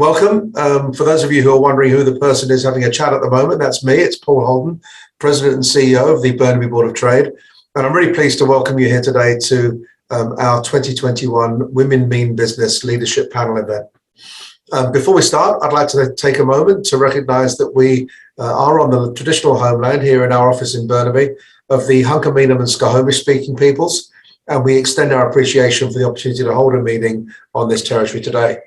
Welcome. For those of you who are wondering who the person is having a chat at the moment, that's me. It's Paul Holden, President and CEO of the Burnaby Board of Trade. And I'm really pleased to welcome you here today to our 2021 Women Mean Business Leadership Panel event. Before we start, I'd like to take a moment to recognise that we are on the traditional homeland here in our office in Burnaby of the Hunkaminam and Skohomish speaking peoples, and we extend our appreciation for the opportunity to hold a meeting on this territory today.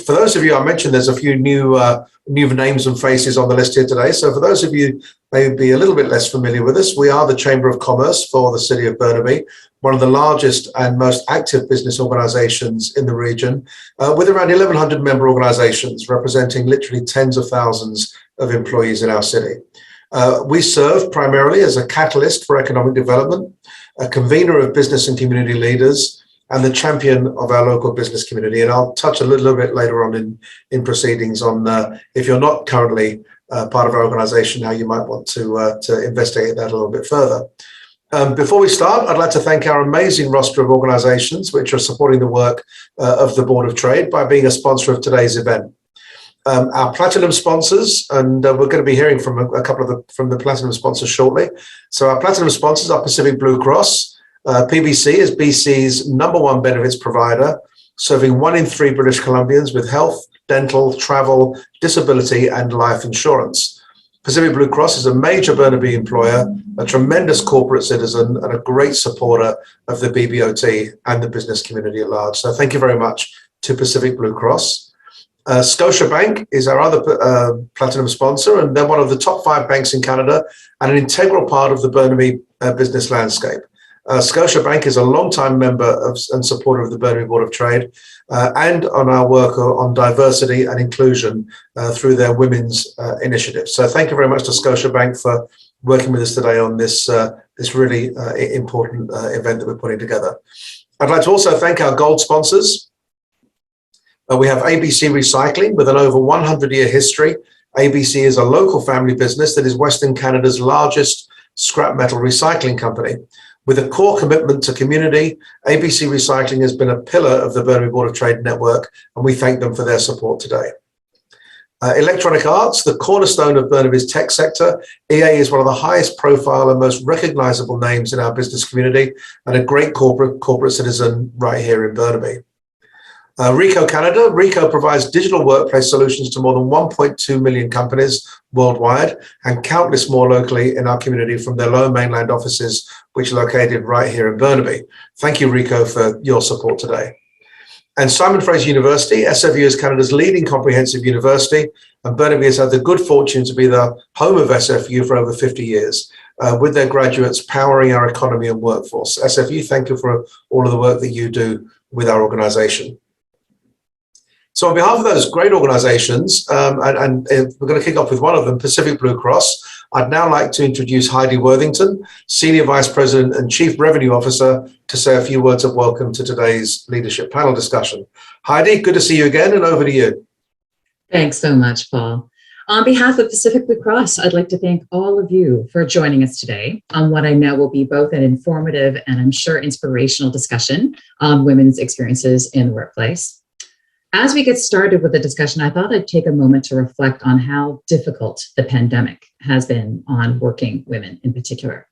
For those of you, I mentioned there's a few new names and faces on the list here today. So for those of you maybe a little bit less familiar with us, we are the Chamber of Commerce for the City of Burnaby, one of the largest and most active business organisations in the region, with around 1,100 member organisations representing literally tens of thousands of employees in our city. We serve primarily as a catalyst for economic development, a convener of business and community leaders, and the champion of our local business community. And I'll touch a little bit later on in proceedings on if you're not currently part of our organisation, how you might want to investigate that a little bit further. Before we start, I'd like to thank our amazing roster of organisations which are supporting the work of the Board of Trade by being a sponsor of today's event. Our platinum sponsors, and we're going to be hearing from a couple from the platinum sponsors shortly. So our platinum sponsors are Pacific Blue Cross. PBC is BC's #1 benefits provider, serving 1 in 3 British Columbians with health, dental, travel, disability, and life insurance. Pacific Blue Cross is a major Burnaby employer, a tremendous corporate citizen, and a great supporter of the BBOT and the business community at large. So thank you very much to Pacific Blue Cross. Scotiabank is our other platinum sponsor, and they're one of the top 5 banks in Canada and an integral part of the Burnaby business landscape. Scotiabank is a long-time member and supporter of the Burnaby Board of Trade and on our work on diversity and inclusion through their women's initiative. So thank you very much to Scotiabank for working with us today on this really important event that we're putting together. I'd like to also thank our gold sponsors. We have ABC Recycling with an over 100-year history. ABC is a local family business that is Western Canada's largest scrap metal recycling company. With a core commitment to community, ABC Recycling has been a pillar of the Burnaby Board of Trade network, and we thank them for their support today. Electronic Arts, the cornerstone of Burnaby's tech sector. EA is one of the highest profile and most recognisable names in our business community and a great corporate citizen right here in Burnaby. Ricoh Canada. Ricoh provides digital workplace solutions to more than 1.2 million companies worldwide and countless more locally in our community from their Lower Mainland offices, which are located right here in Burnaby. Thank you, Ricoh, for your support today. And Simon Fraser University. SFU is Canada's leading comprehensive university, and Burnaby has had the good fortune to be the home of SFU for over 50 years, with their graduates powering our economy and workforce. SFU, thank you for all of the work that you do with our organisation. So on behalf of those great organisations, and we're going to kick off with one of them, Pacific Blue Cross, I'd now like to introduce Heidi Worthington, Senior Vice President and Chief Revenue Officer, to say a few words of welcome to today's leadership panel discussion. Heidi, good to see you again, and over to you. Thanks so much, Paul. On behalf of Pacific Blue Cross, I'd like to thank all of you for joining us today on what I know will be both an informative and I'm sure inspirational discussion on women's experiences in the workplace. As we get started with the discussion, I thought I'd take a moment to reflect on how difficult the pandemic has been on working women in particular.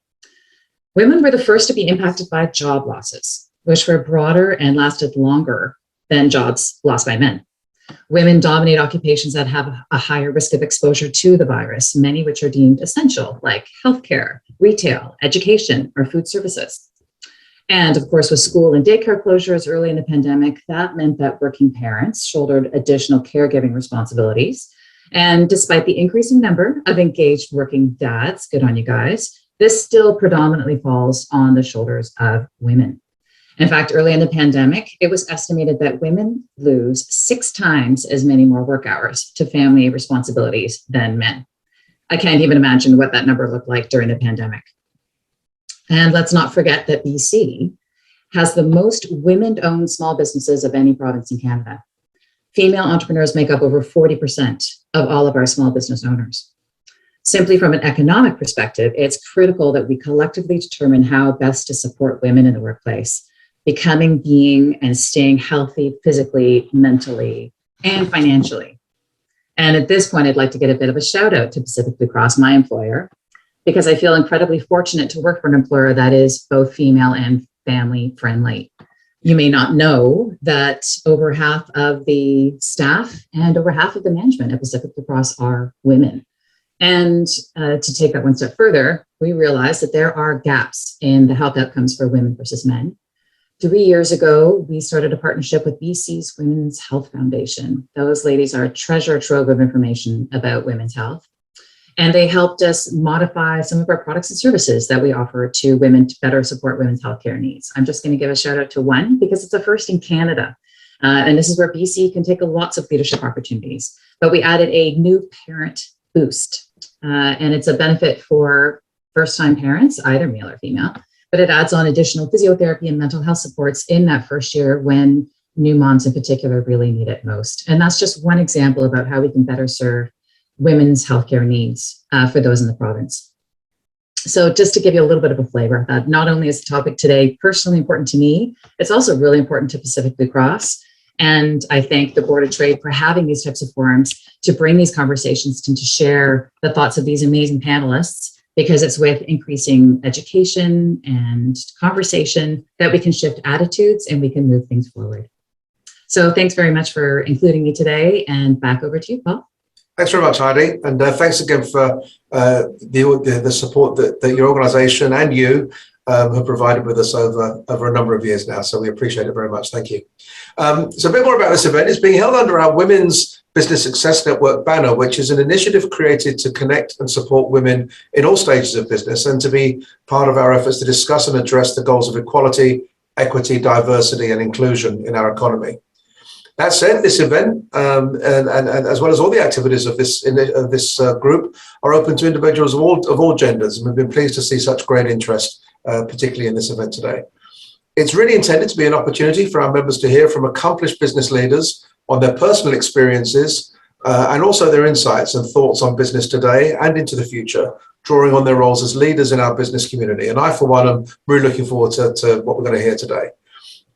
Women were the first to be impacted by job losses, which were broader and lasted longer than jobs lost by men. Women dominate occupations that have a higher risk of exposure to the virus, many which are deemed essential, like healthcare, retail, education, or food services. And of course, with school and daycare closures early in the pandemic, that meant that working parents shouldered additional caregiving responsibilities. And despite the increasing number of engaged working dads, good on you guys, this still predominantly falls on the shoulders of women. In fact, early in the pandemic, it was estimated that women lose 6 times as many more work hours to family responsibilities than men. I can't even imagine what that number looked like during the pandemic. And let's not forget that BC has the most women-owned small businesses of any province in Canada. Female entrepreneurs make up over 40% of all of our small business owners. Simply from an economic perspective, it's critical that we collectively determine how best to support women in the workplace, becoming, being, and staying healthy physically, mentally, and financially. And at this point, I'd like to get a bit of a shout out to Pacific Blue Cross, my employer, because I feel incredibly fortunate to work for an employer that is both female and family friendly. You may not know that over half of the staff and over half of the management at Pacific Blue Cross are women. And to take that one step further, we realized that there are gaps in the health outcomes for women versus men. 3 years ago, we started a partnership with BC's Women's Health Foundation. Those ladies are a treasure trove of information about women's health. And they helped us modify some of our products and services that we offer to women to better support women's healthcare needs. I'm just going to give a shout out to one because it's a first in Canada. And this is where BC can take lots of leadership opportunities. But we added a new parent boost. And it's a benefit for first-time parents, either male or female. But it adds on additional physiotherapy and mental health supports in that first year when new moms in particular really need it most. And that's just one example about how we can better serve women's healthcare needs for those in the province. So just to give you a little bit of a flavor, that not only is the topic today personally important to me, it's also really important to Pacific Blue Cross. And I thank the Board of Trade for having these types of forums to bring these conversations and to share the thoughts of these amazing panelists, because it's with increasing education and conversation that we can shift attitudes and we can move things forward. So thanks very much for including me today, and back over to you, Paul. Thanks very much, Heidi. And thanks again for the support that your organisation and you have provided with us over a number of years now. So we appreciate it very much. Thank you. So a bit more about this event. It's being held under our Women's Business Success Network banner, which is an initiative created to connect and support women in all stages of business and to be part of our efforts to discuss and address the goals of equality, equity, diversity and inclusion in our economy. That said, this event and as well as all the activities of this group are open to individuals of all genders, and we've been pleased to see such great interest, particularly in this event today. It's really intended to be an opportunity for our members to hear from accomplished business leaders on their personal experiences and also their insights and thoughts on business today and into the future, drawing on their roles as leaders in our business community. And I, for one, am really looking forward to what we're going to hear today.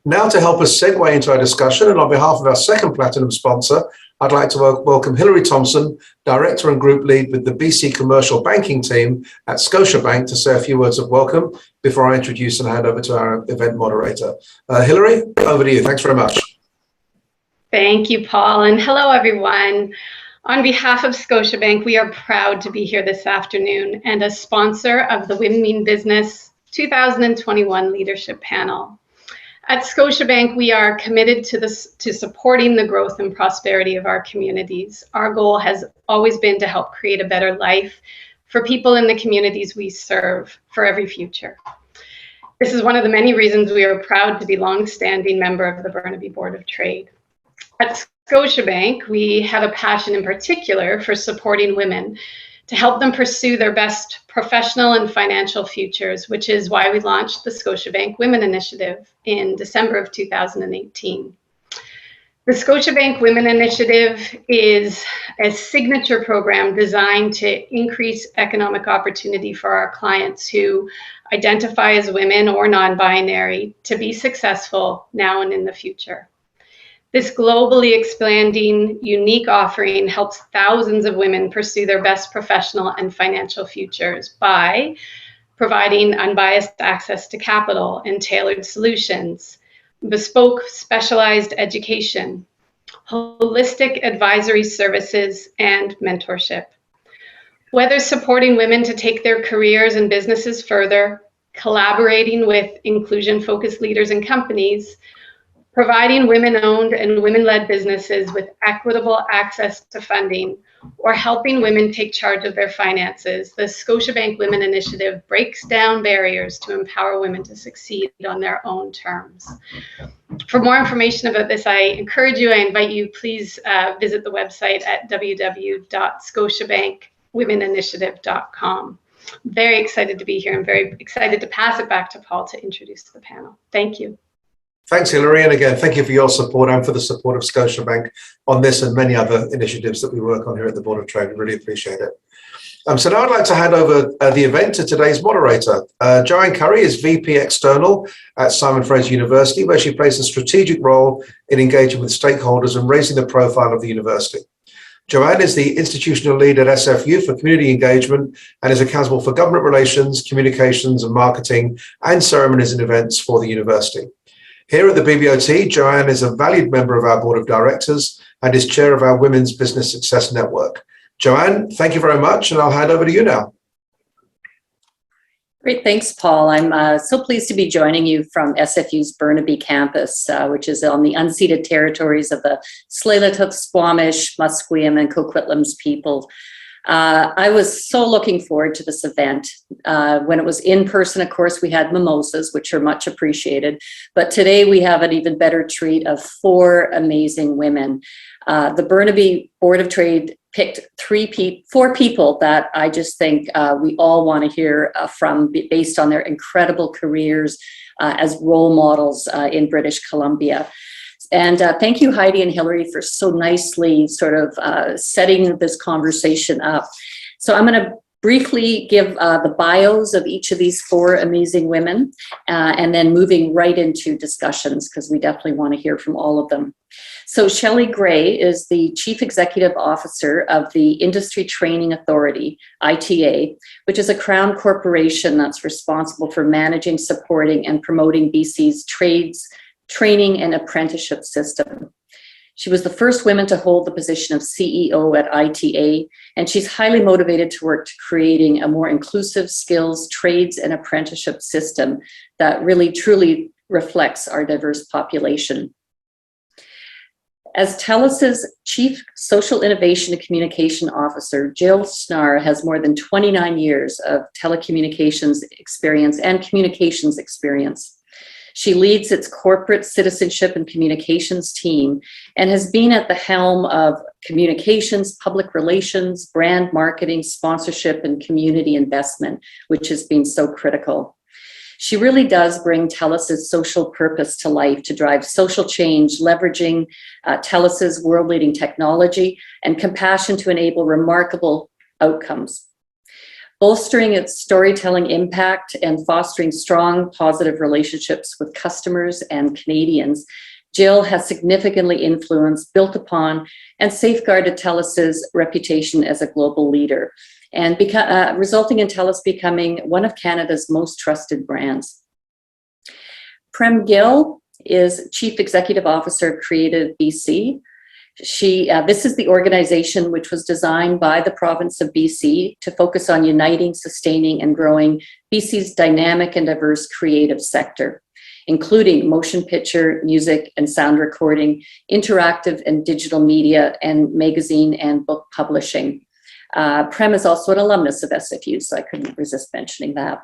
Now, to help us segue into our discussion, and on behalf of our second Platinum sponsor, I'd like to welcome Hilary Thompson, Director and Group Lead with the BC Commercial Banking team at Scotiabank, to say a few words of welcome before I introduce and hand over to our event moderator. Hilary, over to you. Thanks very much. Thank you, Paul, and hello, everyone. On behalf of Scotiabank, we are proud to be here this afternoon and a sponsor of the Women Mean Business 2021 Leadership Panel. At Scotiabank, we are committed to supporting the growth and prosperity of our communities. Our goal has always been to help create a better life for people in the communities we serve for every future. This is one of the many reasons we are proud to be a long-standing member of the Burnaby Board of Trade. At Scotiabank, we have a passion in particular for supporting women to help them pursue their best professional and financial futures, which is why we launched the Scotiabank Women Initiative in December of 2018. The Scotiabank Women Initiative is a signature program designed to increase economic opportunity for our clients who identify as women or non-binary to be successful now and in the future. This globally expanding, unique offering helps thousands of women pursue their best professional and financial futures by providing unbiased access to capital and tailored solutions, bespoke specialized education, holistic advisory services, and mentorship. Whether supporting women to take their careers and businesses further, collaborating with inclusion-focused leaders and companies, providing women-owned and women-led businesses with equitable access to funding, or helping women take charge of their finances, the Scotiabank Women Initiative breaks down barriers to empower women to succeed on their own terms. For more information about this, I invite you, please visit the website at www.scotiabankwomeninitiative.com. Very excited to be here. I'm very excited to pass it back to Paul to introduce the panel. Thank you. Thanks, Hilary. And again, thank you for your support and for the support of Scotiabank on this and many other initiatives that we work on here at the Board of Trade. We really appreciate it. So now I'd like to hand over the event to today's moderator. Joanne Curry is VP External at Simon Fraser University, where she plays a strategic role in engaging with stakeholders and raising the profile of the university. Joanne is the institutional lead at SFU for community engagement and is accountable for government relations, communications and marketing and ceremonies and events for the university. Here at the BBOT, Joanne is a valued member of our board of directors and is chair of our Women's Business Success Network. Joanne, thank you very much, and I'll hand over to you now. Great, thanks, Paul. I'm so pleased to be joining you from SFU's Burnaby campus, which is on the unceded territories of the Tsleil-Waututh, Squamish, Musqueam, and Coquitlam's people. I was so looking forward to this event. When it was in person, of course, we had mimosas, which are much appreciated. But today we have an even better treat of 4 amazing women. The Burnaby Board of Trade picked 4 people that I just think we all want to hear from based on their incredible careers as role models in British Columbia. And thank you, Heidi and Hillary, for so nicely sort of setting this conversation up. So I'm going to briefly give the bios of each of these 4 amazing women and then moving right into discussions because we definitely want to hear from all of them. So Shelly Gray is the Chief Executive Officer of the Industry Training Authority, ITA, which is a Crown corporation that's responsible for managing, supporting, and promoting BC's trades, training, and apprenticeship system. She was the first woman to hold the position of CEO at ITA, and she's highly motivated to work to creating a more inclusive skills, trades, and apprenticeship system that really truly reflects our diverse population. As TELUS's Chief Social Innovation and Communication Officer, Gill Schnarr has more than 29 years of telecommunications experience and communications experience. She leads its corporate citizenship and communications team and has been at the helm of communications, public relations, brand marketing, sponsorship, and community investment, which has been so critical. She really does bring TELUS's social purpose to life to drive social change, leveraging TELUS's world-leading technology and compassion to enable remarkable outcomes. Bolstering its storytelling impact and fostering strong, positive relationships with customers and Canadians, Gill has significantly influenced, built upon, and safeguarded TELUS's reputation as a global leader, and resulting in TELUS becoming one of Canada's most trusted brands. Prem Gill is Chief Executive Officer of Creative BC. This is the organization which was designed by the province of BC to focus on uniting, sustaining, and growing BC's dynamic and diverse creative sector, including motion picture, music and sound recording, interactive and digital media, and magazine and book publishing. Prem is also an alumnus of SFU, so I couldn't resist mentioning that.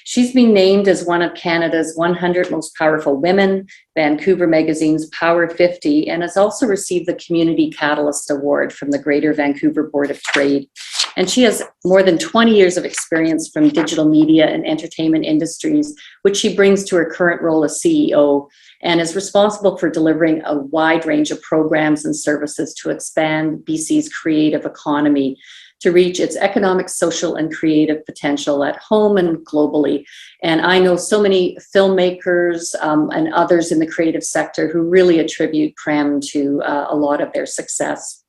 She's been named as one of Canada's 100 most powerful women, Vancouver Magazine's Power 50, and has also received the Community Catalyst Award from the Greater Vancouver Board of Trade. And she has more than 20 years of experience from digital media and entertainment industries, which she brings to her current role as CEO, and is responsible for delivering a wide range of programs and services to expand BC's creative economy to reach its economic, social, and creative potential at home and globally. And I know so many filmmakers and others in the creative sector who really attribute Prem to a lot of their success.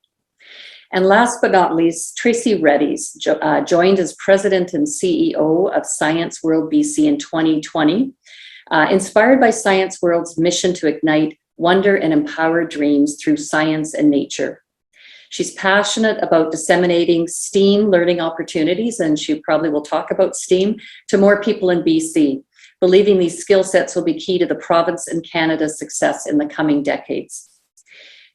And last but not least, Tracy Redies joined as President and CEO of Science World BC in 2020, inspired by Science World's mission to ignite wonder and empower dreams through science and nature. She's passionate about disseminating STEAM learning opportunities, and she probably will talk about STEAM, to more people in BC, believing these skill sets will be key to the province and Canada's success in the coming decades.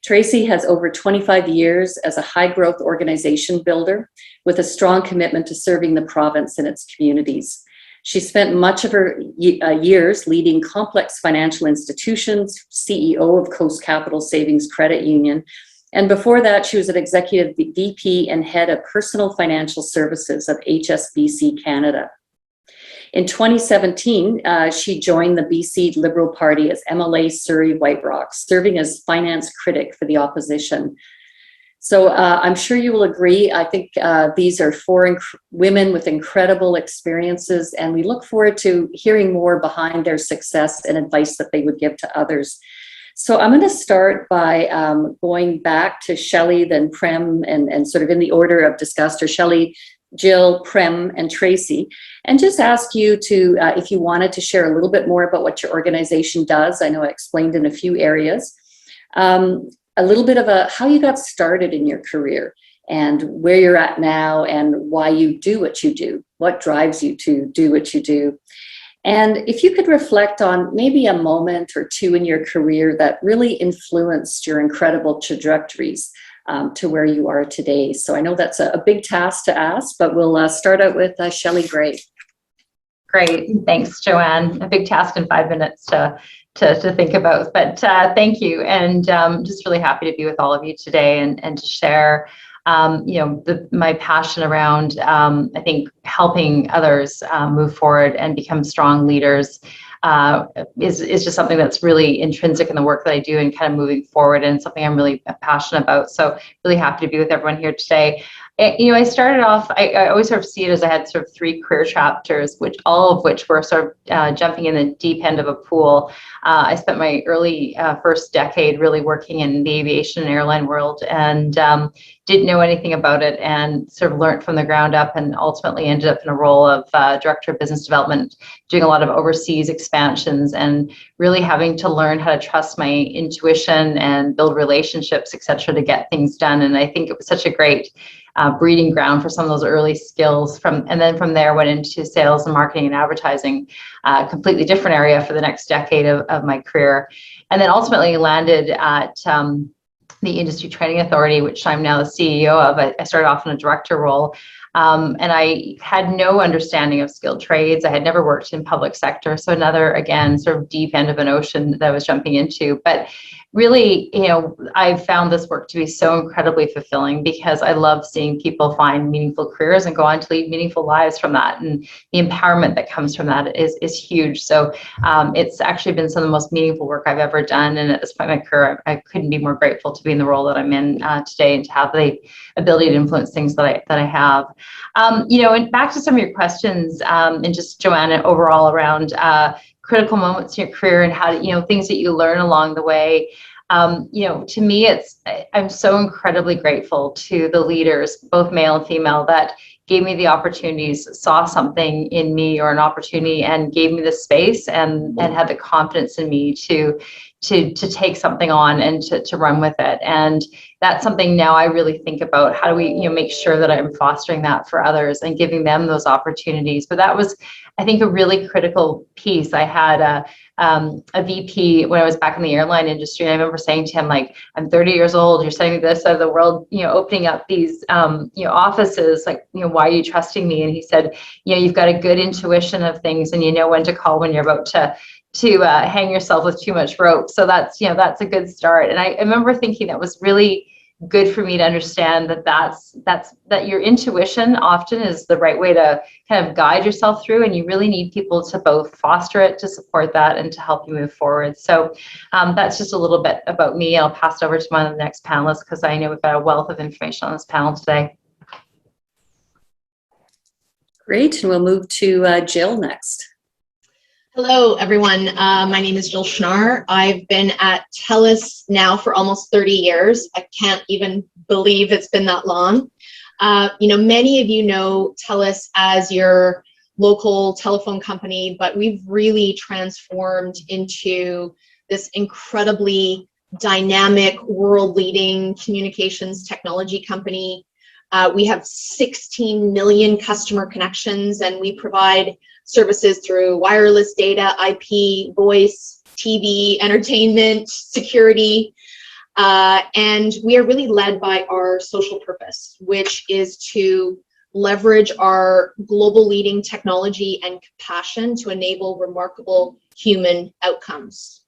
Tracy has over 25 years as a high-growth organization builder with a strong commitment to serving the province and its communities. She spent much of her years leading complex financial institutions, CEO of Coast Capital Savings Credit Union, and before that, she was an executive VP and head of personal financial services of HSBC Canada. In 2017, she joined the BC Liberal Party as MLA Surrey White Rocks, serving as finance critic for the opposition. So I'm sure you will agree. I think these are four women with incredible experiences, and we look forward to hearing more behind their success and advice that they would give to others. So I'm going to start by going back to Shelley, then Prem, and sort of in the order of discussed, or Shelley, Gill, Prem, and Tracy, and just ask you to, if you wanted to share a little bit more about what your organization does. I know I explained in a few areas. A little bit of how you got started in your career and where you're at now and why you do what you do, what drives you to do what you do. And if you could reflect on maybe a moment or two in your career that really influenced your incredible trajectories to where you are today. So I know that's a big task to ask, but we'll start out with Shelly Gray. Great, thanks, Joanne. A big task in 5 minutes to think about, but thank you, and just really happy to be with all of you today and to share, my passion around, I think, helping others move forward and become strong leaders is just something that's really intrinsic in the work that I do and kind of moving forward, and something I'm really passionate about. So really happy to be with everyone here today. I started off, I always sort of see it as I had sort of 3 career chapters, all of which were sort of jumping in the deep end of a pool. I spent my early first decade really working in the aviation and airline world, and didn't know anything about it, and sort of learned from the ground up, and ultimately ended up in a role of director of business development, doing a lot of overseas expansions, and really having to learn how to trust my intuition and build relationships, et cetera, to get things done. And I think it was such a great breeding ground for some of those early skills. And then from there went into sales and marketing and advertising, completely different area for the next decade of my career. And then ultimately landed at the Industry Training Authority, which I'm now the CEO of. I started off in a director role, and I had no understanding of skilled trades. I had never worked in public sector, so another, again, sort of deep end of an ocean that I was jumping into. But really, I found this work to be so incredibly fulfilling, because I love seeing people find meaningful careers and go on to lead meaningful lives from that. And the empowerment that comes from that is huge. So it's actually been some of the most meaningful work I've ever done. And at this point in my career, I couldn't be more grateful to be in the role that I'm in today, and to have the ability to influence things that I have. And back to some of your questions, and just Joanne, overall around critical moments in your career and how to, things that you learn along the way. To me, I'm so incredibly grateful to the leaders, both male and female, that gave me the opportunities, saw something in me or an opportunity, and gave me the space and had the confidence in me to take something on and to run with it. And that's something now I really think about. How do we, make sure that I'm fostering that for others and giving them those opportunities? But that was, I think, a really critical piece. I had a VP when I was back in the airline industry, and I remember saying to him, like, I'm 30 years old, you're sending me this side of the world, opening up these, offices, like, why are you trusting me? And he said, you've got a good intuition of things, and you know when to call when you're about to hang yourself with too much rope. So that's a good start. And I remember thinking that was really good for me to understand that your intuition often is the right way to kind of guide yourself through, and you really need people to both foster it, to support that, and to help you move forward. So that's just a little bit about me. I'll pass it over to one of the next panelists, because I know we've got a wealth of information on this panel today. Great, and we'll move to Gill next. Hello, everyone. My name is Gill Schnarr. I've been at TELUS now for almost 30 years. I can't even believe it's been that long. Many of you know TELUS as your local telephone company, but we've really transformed into this incredibly dynamic, world-leading communications technology company. We have 16 million customer connections, and we provide services through wireless data, IP, voice, TV, entertainment, security. And we are really led by our social purpose, which is to leverage our global leading technology and compassion to enable remarkable human outcomes.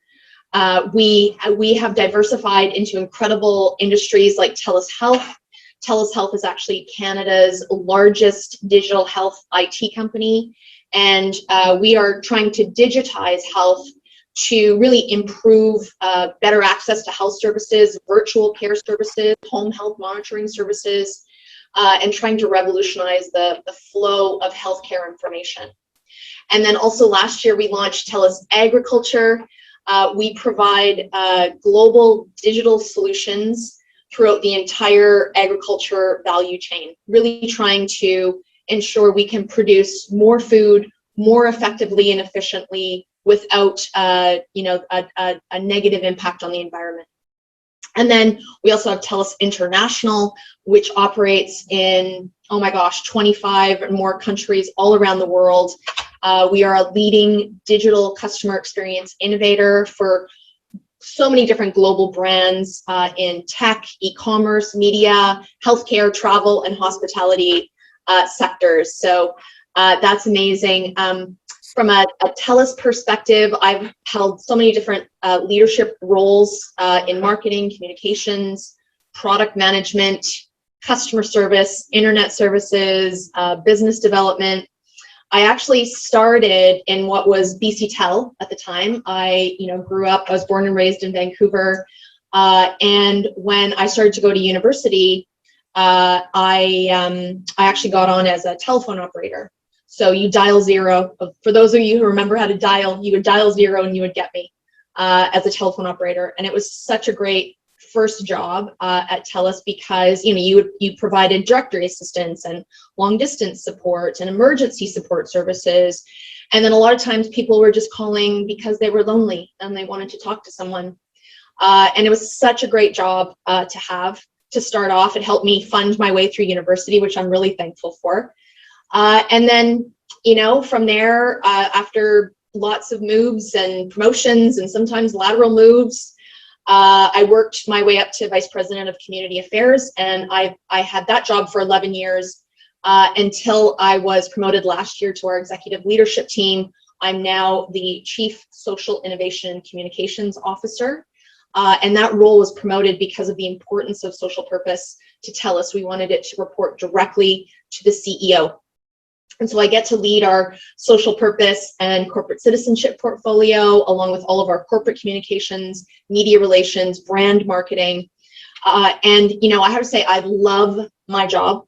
We have diversified into incredible industries like TELUS Health. TELUS Health is actually Canada's largest digital health IT company. And we are trying to digitize health to really improve better access to health services, virtual care services, home health monitoring services, and trying to revolutionize the flow of healthcare information. And then also last year, we launched TELUS Agriculture. We provide global digital solutions throughout the entire agriculture value chain, really trying to ensure we can produce more food more effectively and efficiently without a negative impact on the environment. And then we also have TELUS International, which operates in, 25 or more countries all around the world. We are a leading digital customer experience innovator for so many different global brands in tech, e-commerce, media, healthcare, travel, and hospitality sectors. So that's amazing. From a TELUS perspective, I've held so many different leadership roles in marketing, communications, product management, customer service, internet services, business development. I actually started in what was BC Tel at the time. I was born and raised in Vancouver. And when I started to go to university, I actually got on as a telephone operator. So you dial 0. For those of you who remember how to dial, you would dial 0 and you would get me as a telephone operator. And it was such a great first job at TELUS because you provided directory assistance and long distance support and emergency support services. And then a lot of times people were just calling because they were lonely and they wanted to talk to someone. And it was such a great job to have to start off. It helped me fund my way through university, which I'm really thankful for. And then, from there, after lots of moves and promotions and sometimes lateral moves, I worked my way up to Vice President of Community Affairs, and I had that job for 11 years until I was promoted last year to our executive leadership team. I'm now the Chief Social Innovation and Communications Officer, and that role was promoted because of the importance of social purpose to TELUS. We wanted it to report directly to the CEO. And so I get to lead our social purpose and corporate citizenship portfolio, along with all of our corporate communications, media relations, brand marketing. And I have to say, I love my job.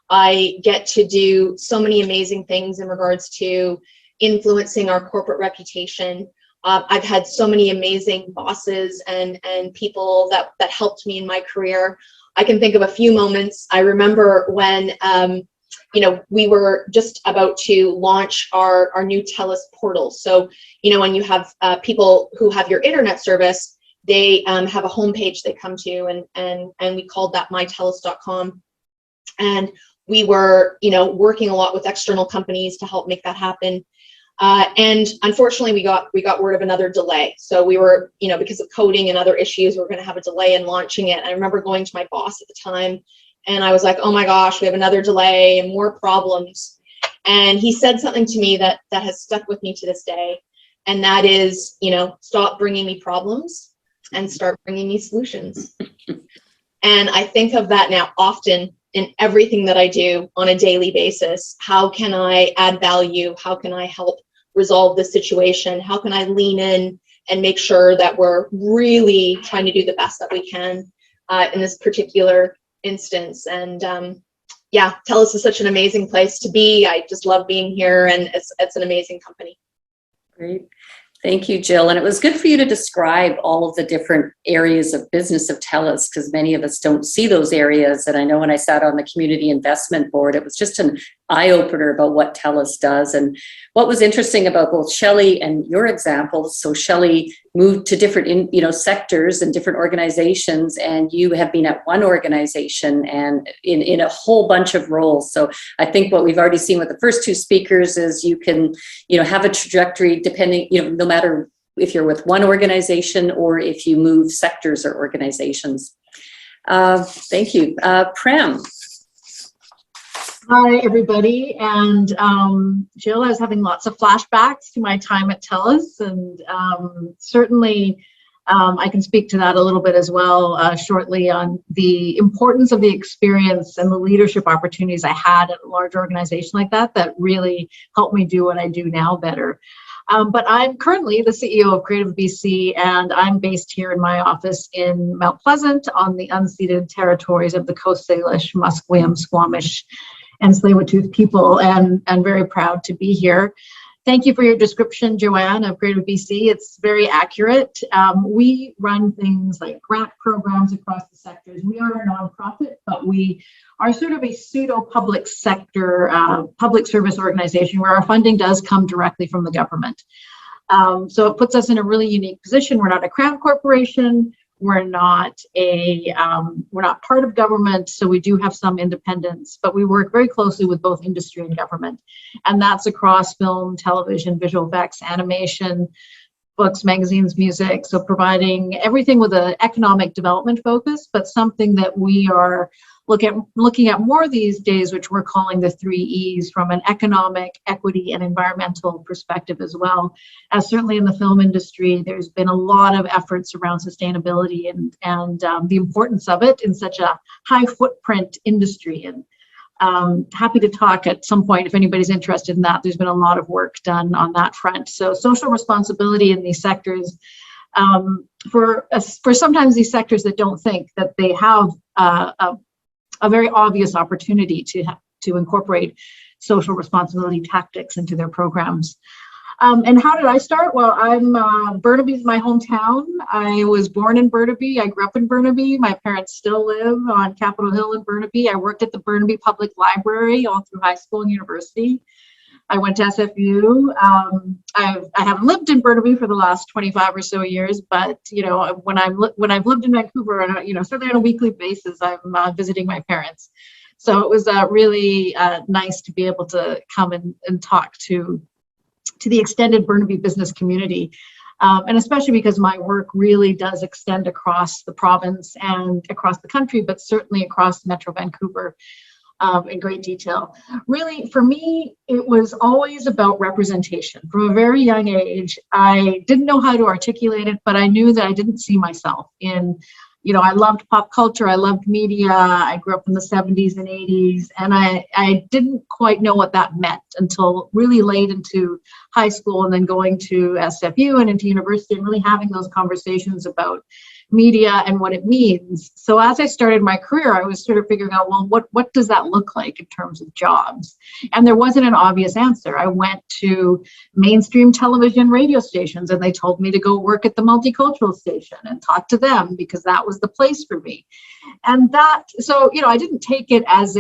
I get to do so many amazing things in regards to influencing our corporate reputation. I've had so many amazing bosses and people that helped me in my career. I can think of a few moments. I remember when we were just about to launch our new TELUS portal. So, when you have people who have your internet service, they have a homepage they come to, and we called that mytelus.com. And we were, working a lot with external companies to help make that happen. And unfortunately, we got word of another delay. So we were, because of coding and other issues, we were going to have a delay in launching it. And I remember going to my boss at the time, and I was like, oh my gosh, we have another delay and more problems. And he said something to me that has stuck with me to this day. And that is, stop bringing me problems and start bringing me solutions. And I think of that now often in everything that I do on a daily basis. How can I add value? How can I help resolve the situation? How can I lean in and make sure that we're really trying to do the best that we can in this particular instance? And TELUS is such an amazing place to be. I just love being here, and it's an amazing company. Great. Thank you, Gill. And it was good for you to describe all of the different areas of business of TELUS, because many of us don't see those areas. And I know when I sat on the Community Investment Board, it was just an eye-opener about what TELUS does. And what was interesting about both Shelley and your examples, so Shelley moved to different sectors and different organizations, and you have been at one organization and in a whole bunch of roles. So I think what we've already seen with the first two speakers is you can have a trajectory depending, no matter if you're with one organization or if you move sectors or organizations. Thank you. Prem. Hi, everybody. And Gill, I was having lots of flashbacks to my time at TELUS, and certainly I can speak to that a little bit as well shortly on the importance of the experience and the leadership opportunities I had at a large organization like that really helped me do what I do now better. But I'm currently the CEO of Creative BC, and I'm based here in my office in Mount Pleasant on the unceded territories of the Coast Salish, Musqueam, Squamish, and Tsleil-Waututh people, and very proud to be here. Thank you for your description, Joanne, of Creative BC. It's very accurate. We run things like grant programs across the sectors. We are a nonprofit, but we are sort of a pseudo-public sector, public service organization where our funding does come directly from the government. So it puts us in a really unique position. We're not a crown corporation. We're not part of government, so we do have some independence, but we work very closely with both industry and government. And that's across film, television, visual effects, animation, books, magazines, music. So providing everything with an economic development focus, but something that we are looking at more these days, which we're calling the 3 E's, from an economic, equity, and environmental perspective as well. As certainly in the film industry, there's been a lot of efforts around sustainability and the importance of it in such a high footprint industry. And happy to talk at some point if anybody's interested in that. There's been a lot of work done on that front. So social responsibility in these sectors, for sometimes these sectors that don't think that they have a very obvious opportunity to incorporate social responsibility tactics into their programs. And how did I start? Well, Burnaby's my hometown. I was born in Burnaby. I grew up in Burnaby. My parents still live on Capitol Hill in Burnaby. I worked at the Burnaby Public Library all through high school and university. I went to SFU. I haven't lived in Burnaby for the last 25 or so years, but when I've lived in Vancouver, and certainly on a weekly basis, I'm visiting my parents. So it was really nice to be able to come and talk to the extended Burnaby business community, and especially because my work really does extend across the province and across the country, but certainly across Metro Vancouver. In great detail. Really, for me, it was always about representation. From a very young age, I didn't know how to articulate it, but I knew that I didn't see myself in, I loved pop culture, I loved media, I grew up in the 70s and 80s, and I didn't quite know what that meant until really late into high school and then going to SFU and into university and really having those conversations about media and what it means. So as I started my career, I was sort of figuring out, well, what does that look like in terms of jobs? And there wasn't an obvious answer. I went to mainstream television radio stations and they told me to go work at the multicultural station and talk to them because that was the place for me. And so I didn't take it as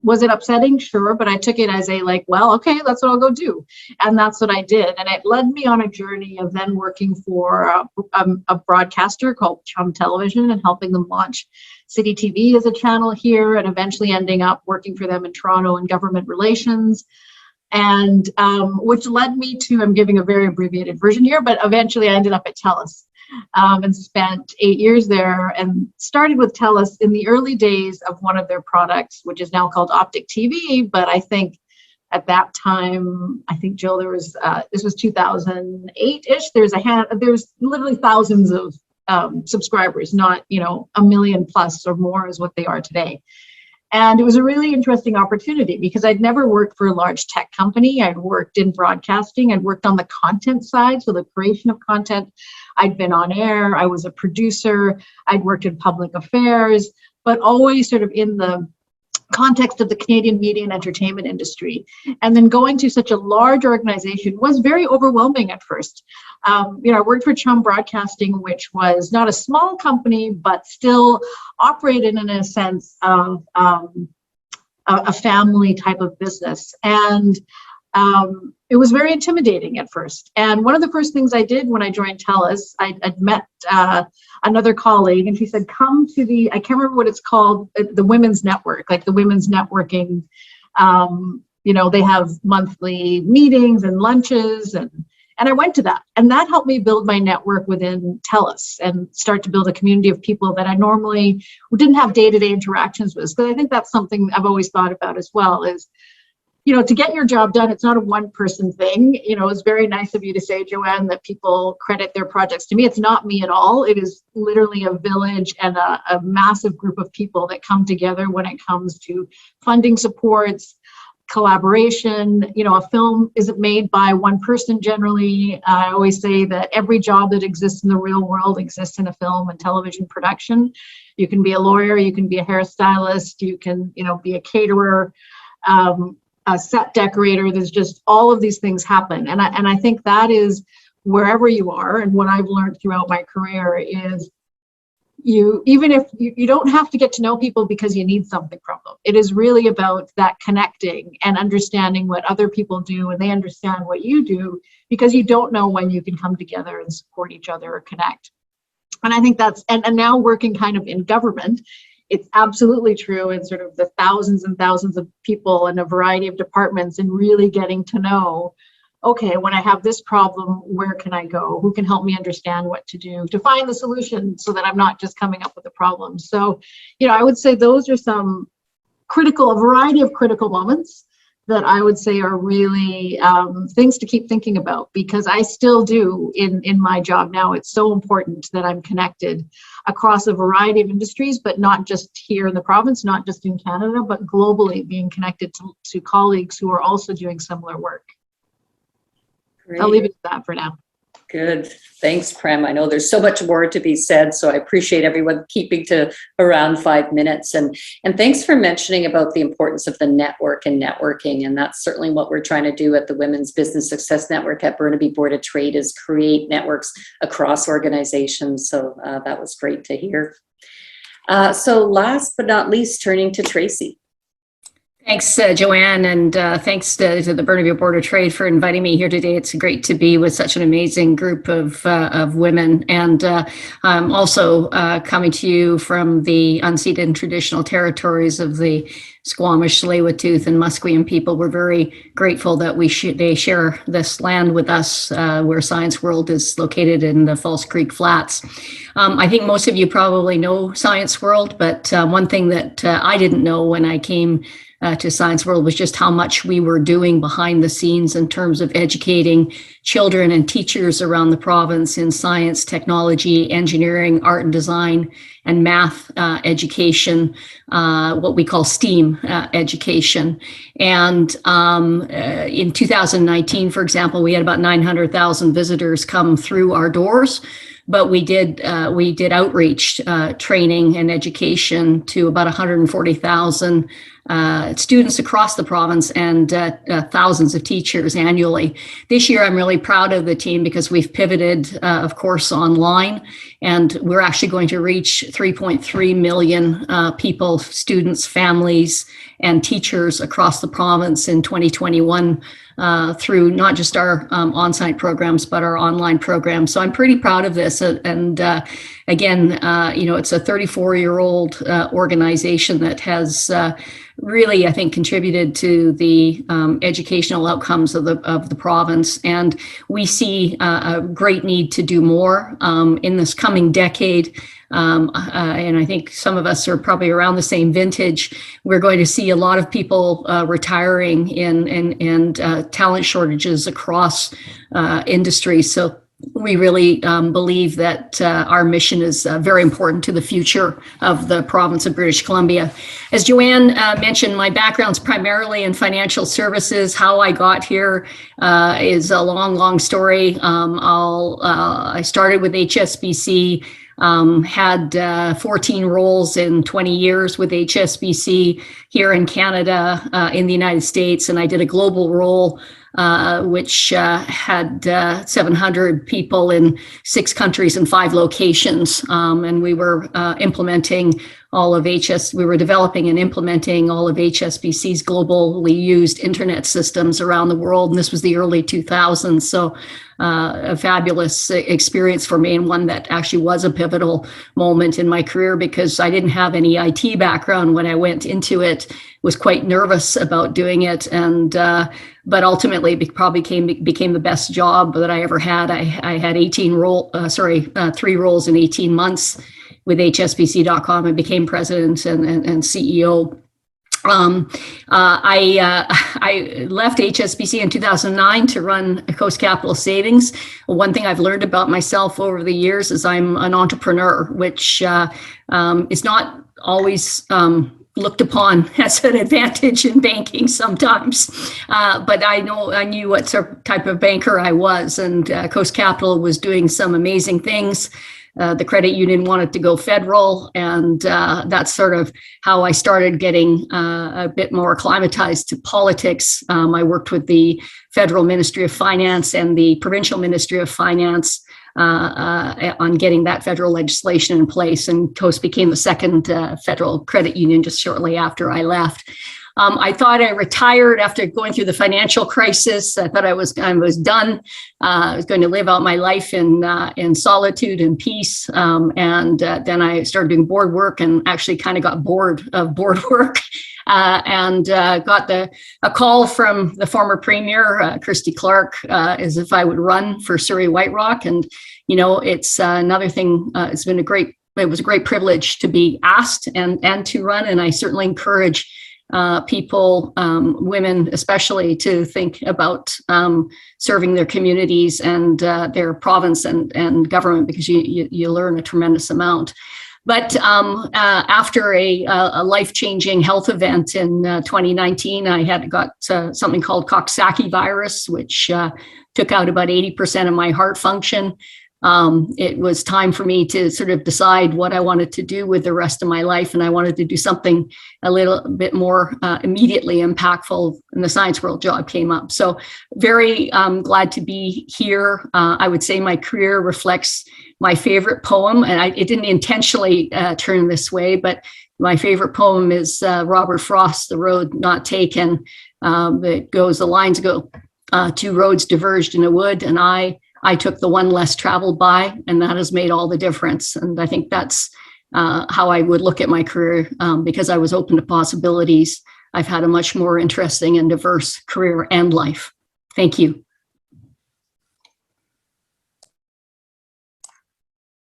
was it upsetting? Sure. But I took it as well, okay, that's what I'll go do. And that's what I did. And it led me on a journey of then working for a broadcaster called Chum Television and helping them launch City TV as a channel here, and eventually ending up working for them in Toronto in government relations. And which led me to, I'm giving a very abbreviated version here, but eventually I ended up at TELUS. And spent 8 years there, and started with TELUS in the early days of one of their products, which is now called Optic TV. But I think at that time, Jill, there was this was 2008-ish. There's literally thousands of subscribers, not a million plus or more is what they are today. And it was a really interesting opportunity because I'd never worked for a large tech company. I'd worked in broadcasting. I'd worked on the content side, so the creation of content. I'd been on air. I was a producer. I'd worked in public affairs, but always sort of in the context of the Canadian media and entertainment industry. And then going to such a large organization was very overwhelming at first. I worked for Chum Broadcasting, which was not a small company, but still operated in a sense of a family type of business. And it was very intimidating at first. And one of the first things I did when I joined TELUS, I'd met another colleague, and she said, come to I can't remember what it's called, the Women's Network, like the Women's Networking. They have monthly meetings and lunches, and I went to that. And that helped me build my network within TELUS and start to build a community of people that I normally didn't have day-to-day interactions with. Because I think that's something I've always thought about as well is, to get your job done, it's not a one-person thing. It's very nice of you to say, Joanne, that people credit their projects to me. It's not me at all. It is literally a village and a massive group of people that come together when it comes to funding supports, collaboration. You know, a film isn't made by one person generally. I always say that every job that exists in the real world exists in a film and television production. You can be a lawyer, you can be a hairstylist, you can, you know, be a caterer, a set decorator. There's just all of these things happen. And I think that is wherever you are. And what I've learned throughout my career is even if you don't have to get to know people because you need something from them. It is really about that connecting and understanding what other people do, and they understand what you do, because you don't know when you can come together and support each other or connect. And I think that's, and now working kind of in government, it's absolutely true in sort of the thousands and thousands of people in a variety of departments, and really getting to know, okay, when I have this problem, where can I go? Who can help me understand what to do to find the solution, so that I'm not just coming up with a problem. So, you know, I would say those are some a variety of critical moments that I would say are really things to keep thinking about, because I still do in my job now. It's so important that I'm connected across a variety of industries, but not just here in the province, not just in Canada, but globally, being connected to colleagues who are also doing similar work. Great. I'll leave it at that for now. Good. Thanks, Prem. I know there's so much more to be said, so I appreciate everyone keeping to around 5 minutes. And thanks for mentioning about the importance of the network and networking. And that's certainly what we're trying to do at the Women's Business Success Network at Burnaby Board of Trade, is create networks across organizations. So that was great to hear. So last but not least, turning to Tracy. Thanks, Joanne, and thanks to the Burnaby Board of Trade for inviting me here today. It's great to be with such an amazing group of women, and I'm also coming to you from the unceded and traditional territories of the Squamish, Tsleil-Waututh, and Musqueam people. We're very grateful that they share this land with us, where Science World is located in the False Creek Flats. I think most of you probably know Science World, but one thing that I didn't know when I came to Science World was just how much we were doing behind the scenes in terms of educating children and teachers around the province in science, technology, engineering, art and design, and math education, what we call STEAM education. And in 2019, for example, we had about 900,000 visitors come through our doors. But we did outreach training and education to about 140,000 students across the province, and thousands of teachers annually. This year, I'm really proud of the team because we've pivoted, of course, online, and we're actually going to reach 3.3 million people, students, families, and teachers across the province in 2021 through not just our on-site programs, but our online programs. So I'm pretty proud of this. And again, you know, it's a 34-year-old organization that has really, I think, contributed to the educational outcomes of the province. And we see a great need to do more in this coming decade. And I think some of us are probably around the same vintage. We're going to see a lot of people retiring and talent shortages across industries. So we really believe that our mission is very important to the future of the province of British Columbia. As Joanne mentioned, my background's primarily in financial services. How I got here is a long story. I started with HSBC. Had 14 roles in 20 years with HSBC here in Canada, in the United States, and I did a global role which had 700 people in 6 countries and 5 locations, and we were implementing all of we were developing and implementing all of HSBC's globally used internet systems around the world, and this was the early 2000s. So a fabulous experience for me, and one that actually was a pivotal moment in my career because I didn't have any IT background when I went into it. Was quite nervous about doing it, and but ultimately probably became the best job that I ever had. I had 3 roles in 18 months with HSBC.com and became president and CEO. I left HSBC in 2009 to run Coast Capital Savings. One thing I've learned about myself over the years is I'm an entrepreneur, which is not always looked upon as an advantage in banking sometimes. But I knew what sort of type of banker I was, and Coast Capital was doing some amazing things. The credit union wanted to go federal, and that's sort of how I started getting a bit more acclimatized to politics. I worked with the Federal Ministry of Finance and the Provincial Ministry of Finance on getting that federal legislation in place, and Coast became the second federal credit union just shortly after I left. I thought I retired after going through the financial crisis. I thought I was done. I was going to live out my life in solitude and peace. And then I started doing board work, and actually kind of got bored of board work. And got a call from the former premier, Christy Clark, as if I would run for Surrey White Rock. And, it's another thing. It was a great privilege to be asked and to run. And I certainly encourage people, women especially, to think about serving their communities and their province and government, because you learn a tremendous amount. But after a life-changing health event in 2019, I got something called Coxsackie virus, which took out about 80% of my heart function. It was time for me to sort of decide what I wanted to do with the rest of my life, and I wanted to do something a little bit more immediately impactful, and the Science World job came up. So very glad to be here. I would say my career reflects my favorite poem, and it didn't intentionally turn this way, but my favorite poem is Robert Frost's The Road Not Taken. The lines go, 2 roads diverged in a wood, and I took the one less traveled by, and that has made all the difference. And I think that's how I would look at my career, because I was open to possibilities. I've had a much more interesting and diverse career and life. Thank you.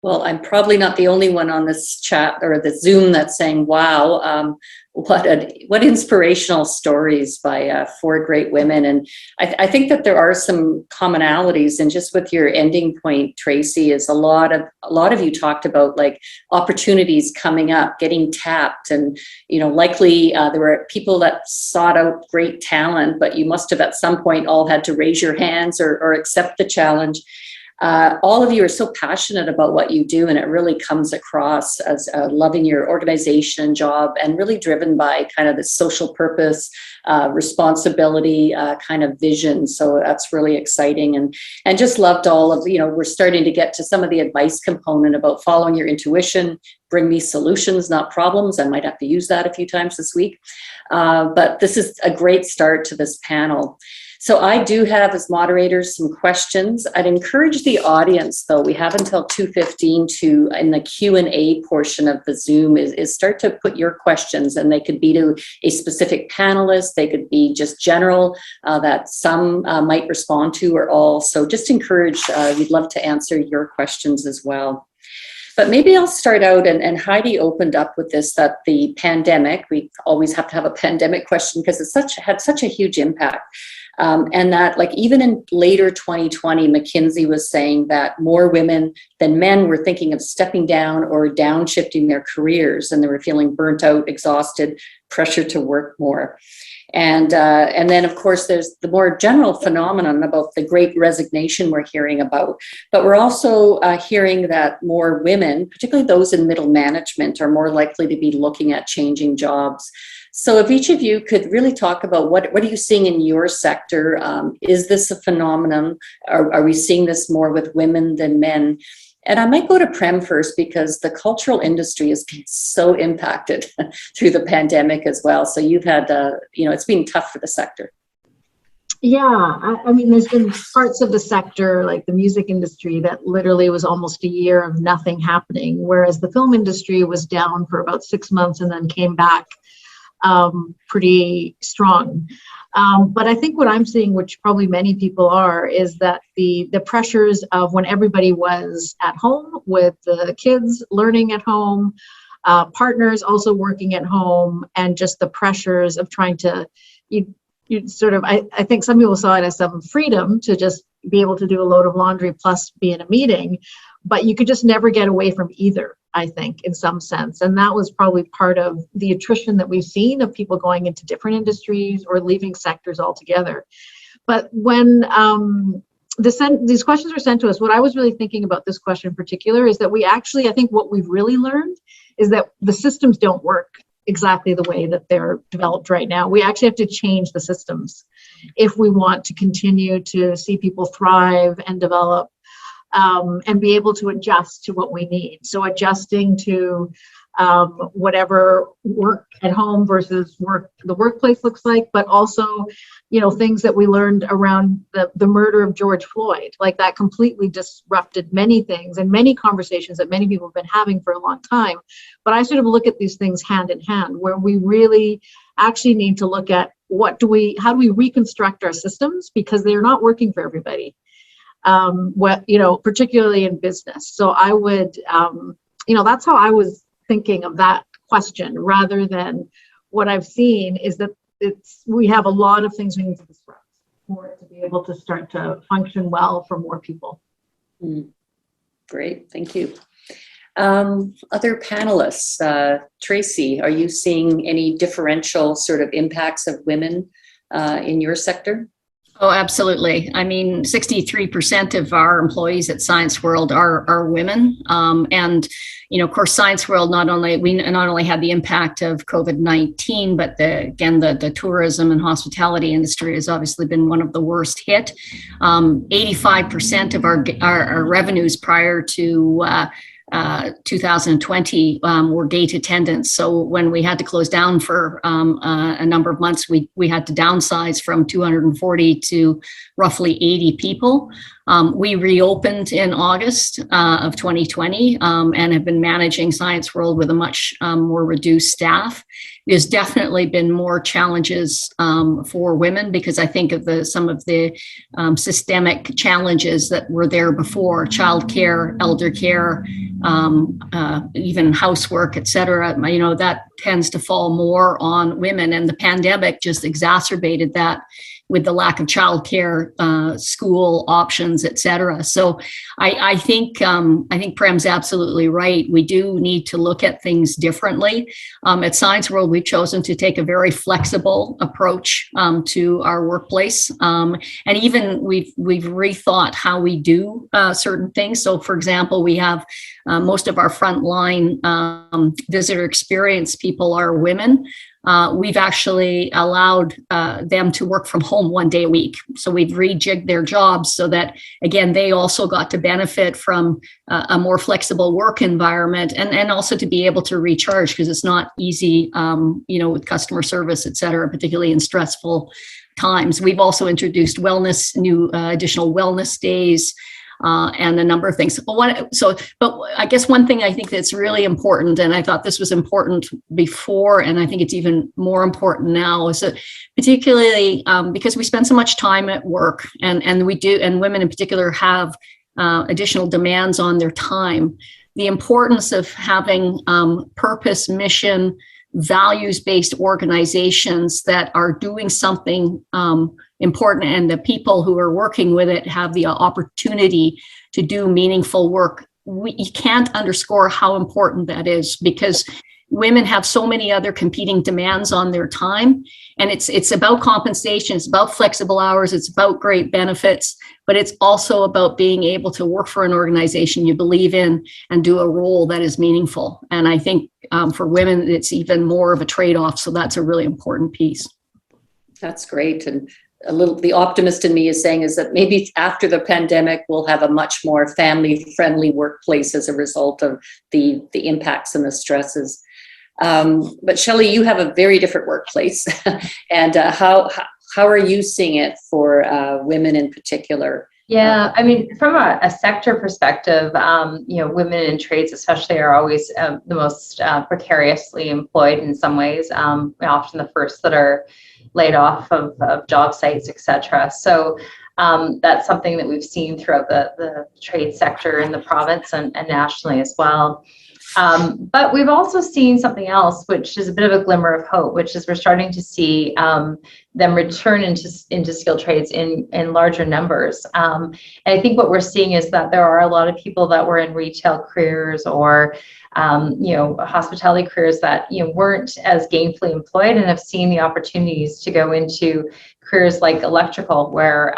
Well, I'm probably not the only one on this chat or the Zoom that's saying, wow, what inspirational stories by 4 great women. And I think that there are some commonalities, and just with your ending point, Tracy, is a lot of you talked about like opportunities coming up, getting tapped, and likely there were people that sought out great talent, but you must have at some point all had to raise your hands or accept the challenge. All of you are so passionate about what you do, and it really comes across as loving your organization and job, and really driven by kind of the social purpose, responsibility kind of vision. So that's really exciting, and just loved all of, we're starting to get to some of the advice component about following your intuition, bring me solutions, not problems. I might have to use that a few times this week. But this is a great start to this panel. So I do have, as moderators, some questions. I'd encourage the audience, though, we have until 2:15 to, in the Q&A portion of the Zoom, is start to put your questions, and they could be to a specific panelist, they could be just general that some might respond to, or all. So just encourage, we'd love to answer your questions as well. But maybe I'll start out, and Heidi opened up with this, that the pandemic, we always have to have a pandemic question because it had such a huge impact. And that, like, even in later 2020, McKinsey was saying that more women than men were thinking of stepping down or downshifting their careers, and they were feeling burnt out, exhausted, pressure to work more. And then, of course, there's the more general phenomenon about the great resignation we're hearing about. But we're also hearing that more women, particularly those in middle management, are more likely to be looking at changing jobs. So if each of you could really talk about what are you seeing in your sector? Is this a phenomenon? Are we seeing this more with women than men? And I might go to Prem first, because the cultural industry has been so impacted through the pandemic as well. So you've had, it's been tough for the sector. Yeah, I mean, there's been parts of the sector, like the music industry, that literally was almost a year of nothing happening, whereas the film industry was down for about 6 months and then came back pretty strong. But I think what I'm seeing, which probably many people are, is that the pressures of when everybody was at home with the kids learning at home, partners also working at home, and just the pressures of trying to, you sort of, I think some people saw it as some freedom to just be able to do a load of laundry plus be in a meeting. but you could just never get away from either, I think, in some sense. And that was probably part of the attrition that we've seen of people going into different industries or leaving sectors altogether. But when these questions were sent to us, what I was really thinking about this question in particular is that we actually, I think what we've really learned is that the systems don't work exactly the way that they're developed right now. We actually have to change the systems if we want to continue to see people thrive and develop and be able to adjust to what we need. So adjusting to whatever work at home versus the workplace looks like, but also, things that we learned around the murder of George Floyd, like that completely disrupted many things and many conversations that many people have been having for a long time. But I sort of look at these things hand in hand, where we really actually need to look at how do we reconstruct our systems, because they're not working for everybody. Particularly in business. So I would, that's how I was thinking of that question, rather than what I've seen is that we have a lot of things we need to disrupt for it to be able to start to function well for more people. Great, thank you. Other panelists, Tracy, are you seeing any differential sort of impacts of women in your sector? Oh, absolutely. I mean, 63% of our employees at Science World are women. And, of course, Science World, not only had the impact of COVID-19, but the tourism and hospitality industry has obviously been one of the worst hit. 85% of our revenues prior to 2020 were gate attendance. So when we had to close down for a number of months, we had to downsize from 240 to roughly 80 people. We reopened in August of 2020 and have been managing Science World with a much more reduced staff. There's definitely been more challenges for women, because I think of some of the systemic challenges that were there before: childcare, elder care, even housework, et cetera. That tends to fall more on women, and the pandemic just exacerbated that with the lack of childcare, school options, et cetera. So I think Prem's absolutely right. We do need to look at things differently. At Science World, we've chosen to take a very flexible approach to our workplace, and even we've rethought how we do certain things. So, for example, we have most of our frontline visitor experience people are women. We've actually allowed them to work from home one day a week. So we've rejigged their jobs so that, again, they also got to benefit from a more flexible work environment, and also to be able to recharge, because it's not easy, with customer service, et cetera, particularly in stressful times. We've also introduced additional wellness days. And a number of things. But I guess one thing I think that's really important, and I thought this was important before, and I think it's even more important now, is that particularly because we spend so much time at work, and women in particular have additional demands on their time. The importance of having purpose, mission, values-based organizations that are doing something important, and the people who are working with it have the opportunity to do meaningful work. You can't underscore how important that is, because women have so many other competing demands on their time, and it's about compensation, it's about flexible hours, it's about great benefits, but it's also about being able to work for an organization you believe in and do a role that is meaningful. And I think for women, it's even more of a trade-off. So that's a really important piece. That's great. And the optimist in me is saying is that maybe after the pandemic, we'll have a much more family-friendly workplace as a result of the impacts and the stresses. But Shelley, you have a very different workplace, and how are you seeing it for women in particular? Yeah, I mean, from a sector perspective, women in trades especially are always the most precariously employed in some ways, often the first that are laid off of job sites, et cetera. So that's something that we've seen throughout the trade sector in the province and nationally as well. But we've also seen something else, which is a bit of a glimmer of hope, which is we're starting to see them return into skilled trades in larger numbers. And I think what we're seeing is that there are a lot of people that were in retail careers or hospitality careers that weren't as gainfully employed and have seen the opportunities to go into careers like electrical, where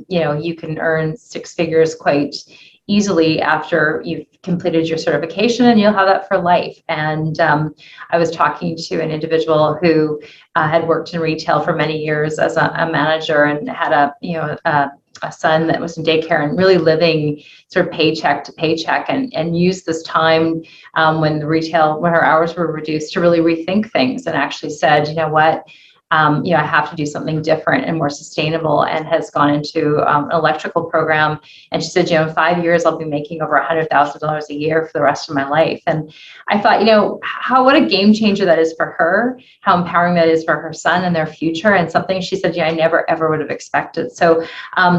you can earn six figures quite easily after you've completed your certification, and you'll have that for life. And I was talking to an individual who had worked in retail for many years as a manager and had a son that was in daycare and really living sort of paycheck to paycheck, and used this time when her hours were reduced to really rethink things, and actually said, you know what, I have to do something different and more sustainable, and has gone into an electrical program. And she said, in 5 years, I'll be making over $100,000 a year for the rest of my life. And I thought, what a game changer that is for her, how empowering that is for her son and their future, and something she said, I never, ever would have expected. So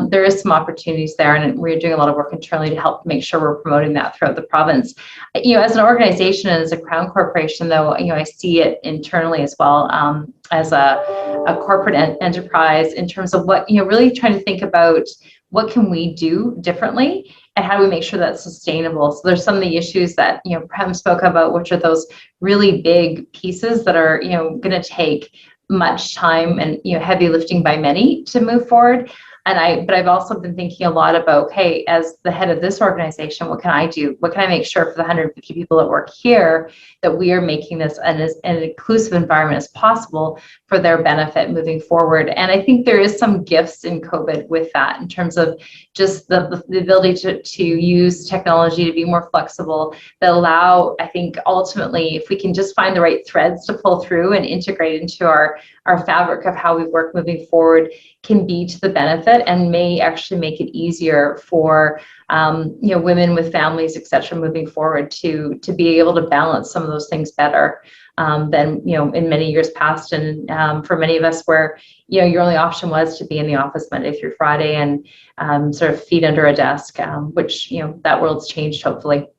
there is some opportunities there, and we're doing a lot of work internally to help make sure we're promoting that throughout the province. As an organization and as a Crown corporation, though, I see it internally as well, as a corporate enterprise, in terms of what, really trying to think about what can we do differently and how do we make sure that's sustainable. So there's some of the issues that, Prem spoke about, which are those really big pieces that are, going to take much time and, heavy lifting by many to move forward. But I've also been thinking a lot about, okay, as the head of this organization, what can I do? What can I make sure for the 150 people that work here that we are making this an inclusive environment as possible for their benefit moving forward? And I think there is some gifts in COVID with that, in terms of just the ability to use technology to be more flexible, that allow, I think, ultimately, if we can just find the right threads to pull through and integrate into our fabric of how we work moving forward, can be to the benefit and may actually make it easier for women with families, et cetera, moving forward to be able to balance some of those things better than in many years past. And for many of us, where your only option was to be in the office Monday through Friday and sort of feet under a desk, which that world's changed, hopefully.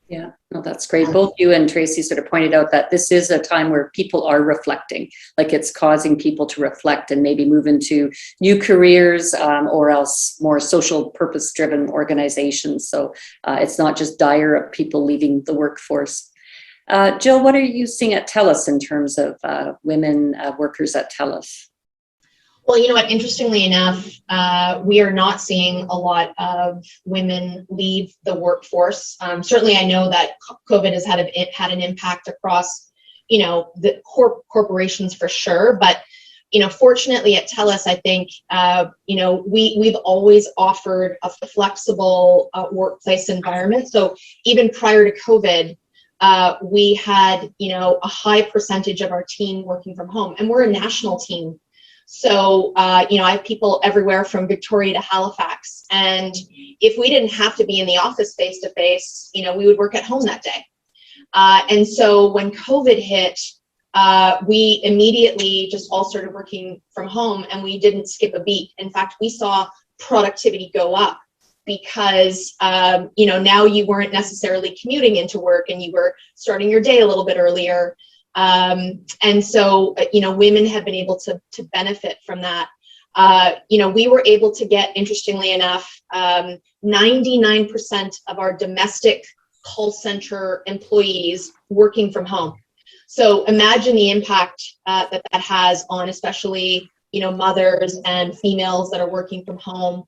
Yeah, no, that's great. Both you and Tracy sort of pointed out that this is a time where people are reflecting, like it's causing people to reflect and maybe move into new careers or else more social purpose-driven organizations. So it's not just dire of people leaving the workforce. Gill, what are you seeing at TELUS in terms of women workers at TELUS? Well, you know what, interestingly enough, we are not seeing a lot of women leave the workforce. Certainly, I know that COVID has had an impact across, the corporations for sure. But, fortunately at TELUS, I think, we've always offered a flexible workplace environment. So even prior to COVID, we had, a high percentage of our team working from home, and we're a national team. So, I have people everywhere from Victoria to Halifax. And if we didn't have to be in the office face to face, we would work at home that day. And so when COVID hit, we immediately just all started working from home, and we didn't skip a beat. In fact, we saw productivity go up because, now you weren't necessarily commuting into work and you were starting your day a little bit earlier. And so, women have been able to benefit from that. We were able to get, interestingly enough, 99% of our domestic call center employees working from home. So imagine the impact that has on especially, mothers and females that are working from home.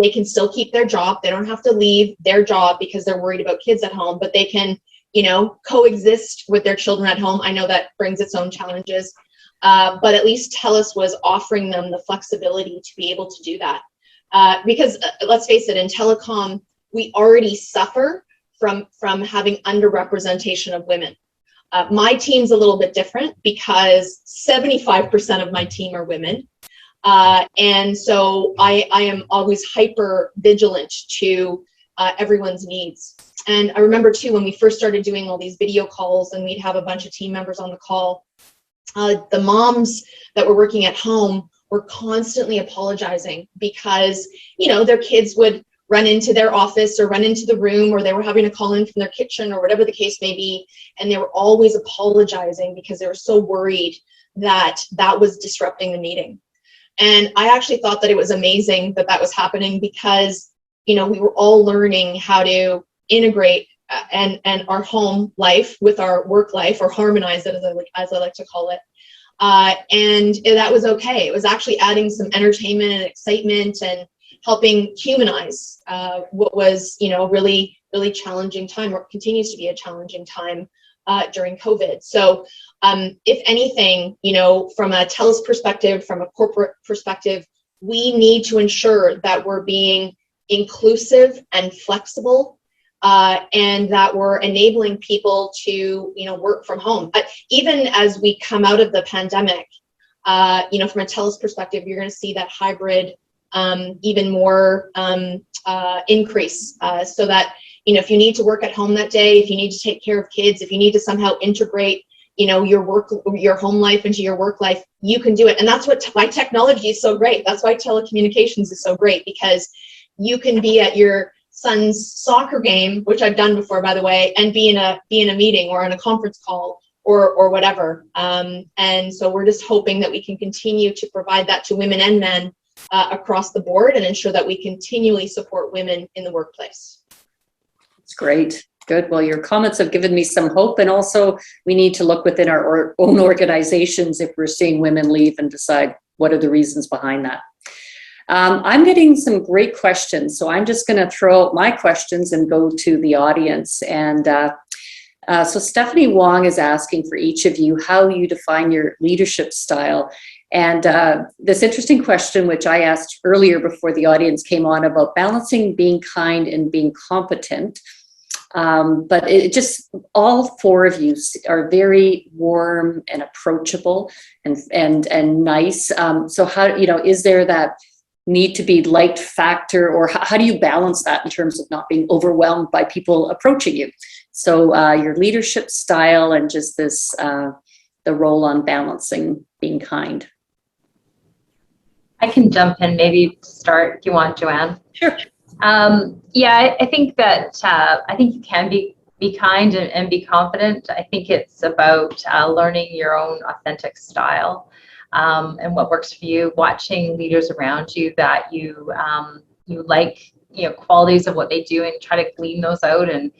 They can still keep their job. They don't have to leave their job because they're worried about kids at home, but they can coexist with their children at home. I know that brings its own challenges, but at least TELUS was offering them the flexibility to be able to do that. Because let's face it, in telecom, we already suffer from having underrepresentation of women. My team's a little bit different because 75% of my team are women. And so I am always hyper vigilant to everyone's needs. And I remember too, when we first started doing all these video calls and we'd have a bunch of team members on the call, the moms that were working at home were constantly apologizing because, their kids would run into their office or run into the room, or they were having to call in from their kitchen or whatever the case may be. And they were always apologizing because they were so worried that that was disrupting the meeting. And I actually thought that it was amazing that that was happening because, we were all learning how to integrate and our home life with our work life, or harmonize it, as I like to call it. And that was okay. It was actually adding some entertainment and excitement and helping humanize what was, really, really challenging time, or continues to be a challenging time during COVID. So if anything, from a TELUS perspective, from a corporate perspective, we need to ensure that we're being inclusive and flexible, and that we're enabling people to, work from home. Even as we come out of the pandemic, from a TELUS perspective, you're going to see that hybrid even more increase, so that, if you need to work at home that day, if you need to take care of kids, if you need to somehow integrate, your home life into your work life, you can do it. And that's why technology is so great. That's why telecommunications is so great, because you can be at your son's soccer game, which I've done before, by the way, and be in a meeting or on a conference call or whatever. And so we're just hoping that we can continue to provide that to women and men across the board, and ensure that we continually support women in the workplace. That's great. Good. Well, your comments have given me some hope, and also we need to look within our own organizations if we're seeing women leave, and decide what are the reasons behind that. I'm getting some great questions, so I'm just going to throw out my questions and go to the audience. And so Stephanie Wong is asking for each of you how you define your leadership style. And this interesting question, which I asked earlier before the audience came on, about balancing being kind and being competent. But it just, all four of you are very warm and approachable and nice. So how, is there that need to be liked factor, or how do you balance that in terms of not being overwhelmed by people approaching you? So your leadership style, and just this, the role on balancing being kind. I can jump in, maybe start. Do you want, Joanne? Sure. Yeah, I think that I think you can be kind and be confident. I think it's about learning your own authentic style, and what works for you. Watching leaders around you that you like, qualities of what they do, and try to glean those out and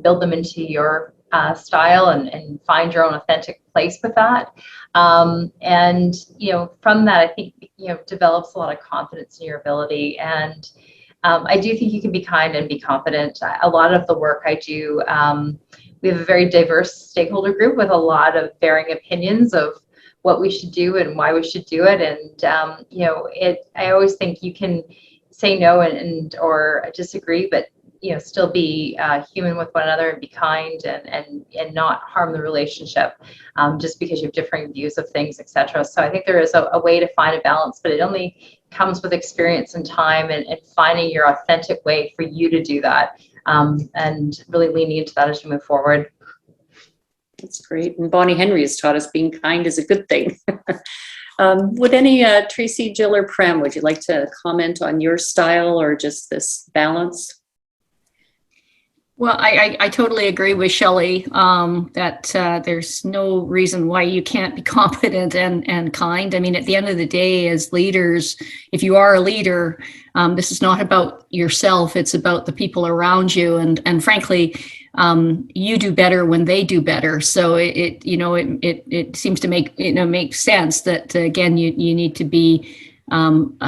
build them into your style, and find your own authentic place with that. And from that, I think develops a lot of confidence in your ability. And I do think you can be kind and be confident. A lot of the work I do, we have a very diverse stakeholder group with a lot of varying opinions of what we should do and why we should do it. And I always think you can say no or disagree, but still be human with one another, and be kind, and not harm the relationship just because you have differing views of things, etc. So I think there is a way to find a balance, but it only comes with experience and time, and finding your authentic way for you to do that, and really leaning into that as you move forward. That's great. And Bonnie Henry has taught us being kind is a good thing. Would any, Tracy, Gill, or Prem, would you like to comment on your style, or just this balance? Well, I totally agree with Shelley that there's no reason why you can't be competent and kind. I mean, at the end of the day, as leaders, if you are a leader, this is not about yourself. It's about the people around you. And frankly, you do better when they do better. So it seems to make sense that, again, you need to be kind,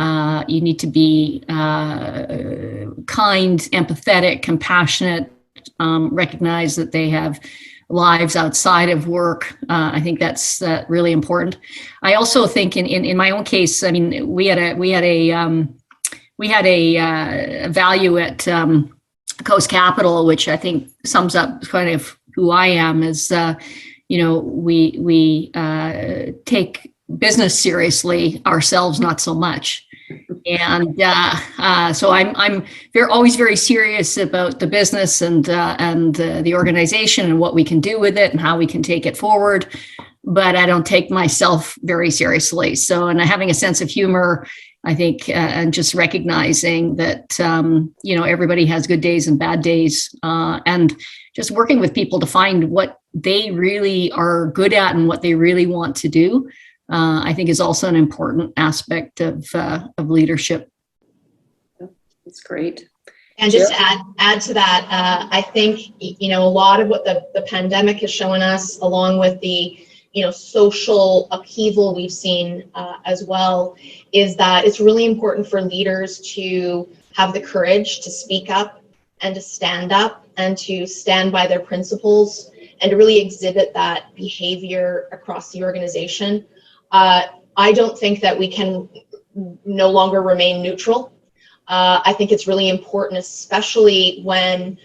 empathetic, compassionate, recognize that they have lives outside of work. I think that's really important. I also think in my own case, I mean, we had a value at Coast Capital, which I think sums up kind of who I am, is we take business seriously, ourselves not so much. And so I'm always very serious about the business and the organization and what we can do with it and how we can take it forward. But I don't take myself very seriously. So, and having a sense of humor I think, and just recognizing that, everybody has good days and bad days, and just working with people to find what they really are good at and what they really want to do, I think is also an important aspect of leadership. That's great. And just to add to that, I think, a lot of what the pandemic has shown us, along with the, social upheaval we've seen as well, is that it's really important for leaders to have the courage to speak up and to stand up and to stand by their principles and to really exhibit that behavior across the organization. I don't think that we can no longer remain neutral. I think it's really important, especially when,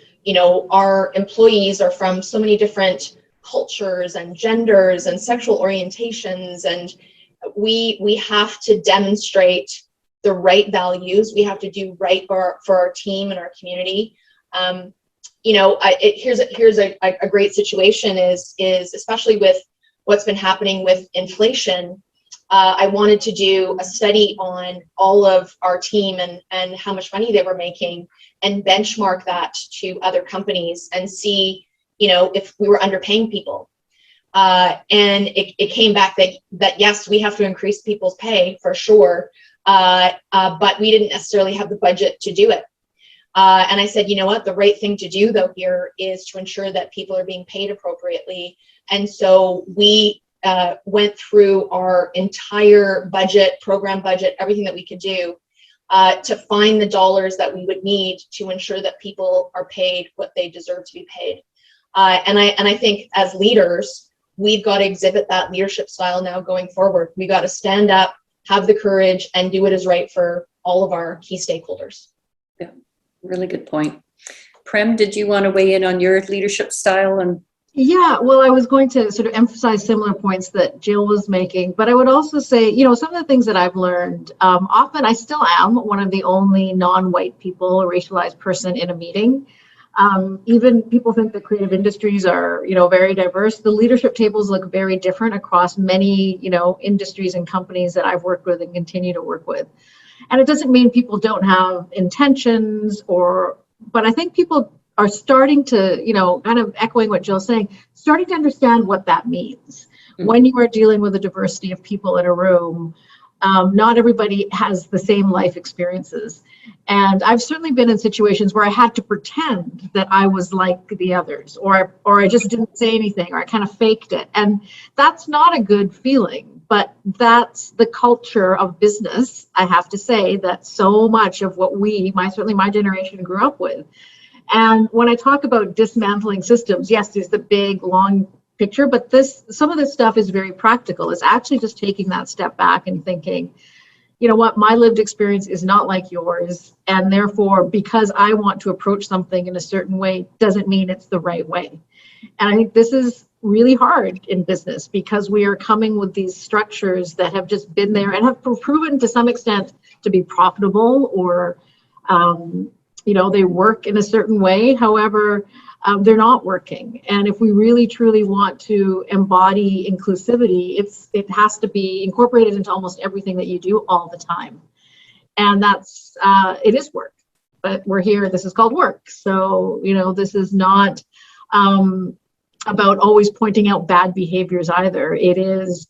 our employees are from so many different cultures and genders and sexual orientations, and we have to demonstrate the right values. We have to do right for our team and our community. Here's a great situation is especially with what's been happening with inflation. I wanted to do a study on all of our team and how much money they were making and benchmark that to other companies and see, if we were underpaying people. And it came back that yes, we have to increase people's pay for sure, but we didn't necessarily have the budget to do it. And I said, you know what, the right thing to do though here is to ensure that people are being paid appropriately. And so we went through our entire program budget, everything that we could do to find the dollars that we would need to ensure that people are paid what they deserve to be paid. And I think as leaders, we've got to exhibit that leadership style now going forward. We got to stand up, have the courage, and do what is right for all of our key stakeholders. Yeah, really good point. Prem, did you want to weigh in on your leadership style? And yeah, well, I was going to sort of emphasize similar points that Gill was making, but I would also say, some of the things that I've learned, often I still am one of the only non-white people, a racialized person in a meeting. Even people think that creative industries are, very diverse. The leadership tables look very different across many, industries and companies that I've worked with and continue to work with. And it doesn't mean people don't have intentions but I think people are starting to, kind of echoing what Jill's saying, starting to understand what that means. Mm-hmm. When you are dealing with a diversity of people in a room, not everybody has the same life experiences. And I've certainly been in situations where I had to pretend that I was like the others, or I just didn't say anything, or I kind of faked it. And that's not a good feeling, but that's the culture of business. I have to say that so much of what certainly my generation grew up with. And when I talk about dismantling systems, yes, there's the big, long picture, but some of this stuff is very practical. It's actually just taking that step back and thinking, you know what, my lived experience is not like yours. And therefore, because I want to approach something in a certain way, doesn't mean it's the right way. And I think this is really hard in business because we are coming with these structures that have just been there and have proven to some extent to be profitable or, they work in a certain way. However, they're not working. And if we really truly want to embody inclusivity, it has to be incorporated into almost everything that you do all the time. And that's, it is work, but we're here, this is called work. So, this is not about always pointing out bad behaviors either. It is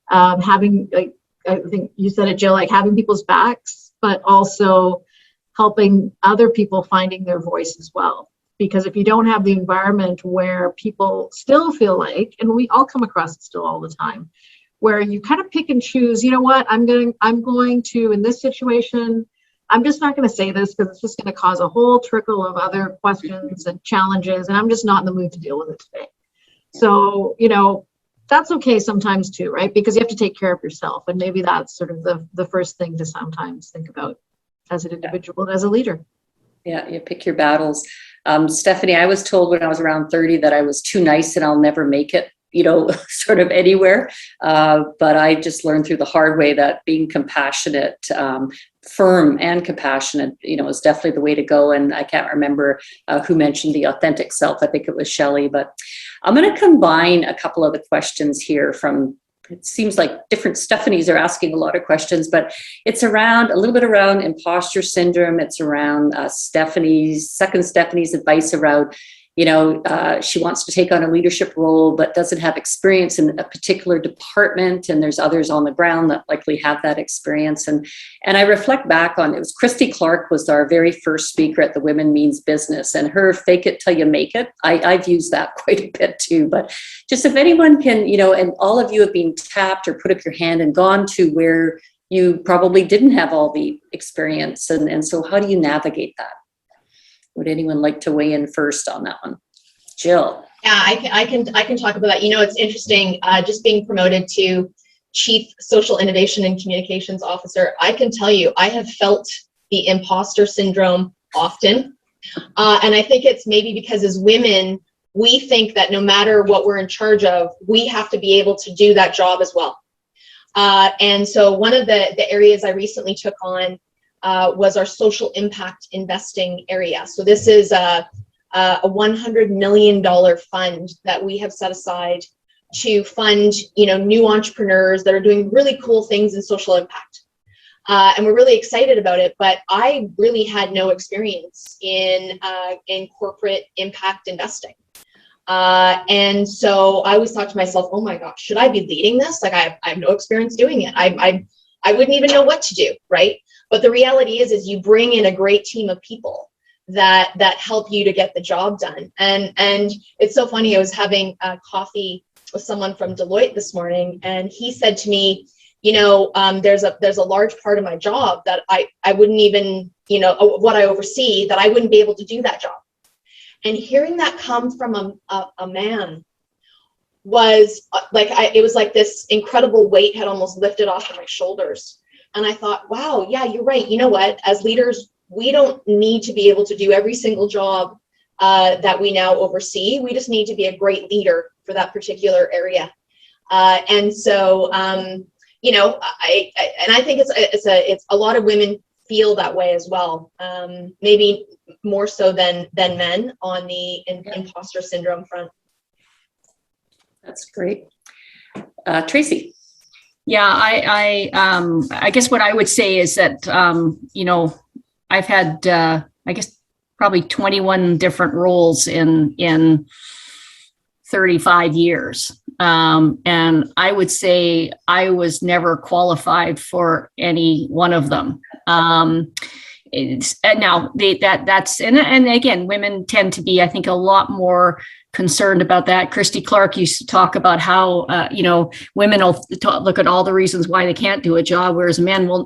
having, I think you said it, Jill, having people's backs, but also helping other people finding their voice as well. Because if you don't have the environment where people still feel like, and we all come across it still all the time, where you kind of pick and choose, you know what, I'm going to, in this situation, I'm just not going to say this because it's just going to cause a whole trickle of other questions and challenges, and I'm just not in the mood to deal with it today. So, that's okay sometimes too, right? Because you have to take care of yourself. And maybe that's sort of the first thing to sometimes think about as an individual and as a leader. Yeah, you pick your battles. Stephanie, I was told when I was around 30 that I was too nice and I'll never make it, sort of anywhere. But I just learned through the hard way that being compassionate, firm and compassionate, is definitely the way to go. And I can't remember who mentioned the authentic self. I think it was Shelley. But I'm going to combine a couple of the questions here from it seems like different Stephanies are asking a lot of questions, but it's around a little bit around imposter syndrome. It's around second Stephanie's advice around, she wants to take on a leadership role, but doesn't have experience in a particular department. And there's others on the ground that likely have that experience. And I reflect back on, it was Christy Clark was our very first speaker at the Women Means Business, and her fake it till you make it. I've used that quite a bit too, but just if anyone can, and all of you have been tapped or put up your hand and gone to where you probably didn't have all the experience. And so how do you navigate that? Would anyone like to weigh in first on that one? Gill. Yeah, I can talk about that. It's interesting, just being promoted to Chief Social Innovation and Communications Officer. I can tell you, I have felt the imposter syndrome often. And I think it's maybe because as women, we think that no matter what we're in charge of, we have to be able to do that job as well. And so one of the areas I recently took on was our social impact investing area. So this is a $100 million fund that we have set aside to fund, new entrepreneurs that are doing really cool things in social impact. And we're really excited about it, but I really had no experience in corporate impact investing. And so I always thought to myself, oh my gosh, should I be leading this? Like I have no experience doing it. I wouldn't even know what to do, right? But the reality is you bring in a great team of people that help you to get the job done. And it's so funny. I was having coffee with someone from Deloitte this morning, and he said to me, there's a large part of my job that I wouldn't even, what I oversee, that I wouldn't be able to do that job. And hearing that come from a man was it was like this incredible weight had almost lifted off of my shoulders. And I thought, wow, yeah, you're right. You know what? As leaders, we don't need to be able to do every single job that we now oversee. We just need to be a great leader for that particular area. And so, I think it's a lot of women feel that way as well. Maybe more so than men on the imposter syndrome front. That's great. Tracy. Yeah, I guess what I would say is that, I've had, I guess, probably 21 different roles in 35 years. And I would say I was never qualified for any one of them. And again, women tend to be, I think, a lot more concerned about that. Christy Clark used to talk about how, women will look at all the reasons why they can't do a job, whereas men will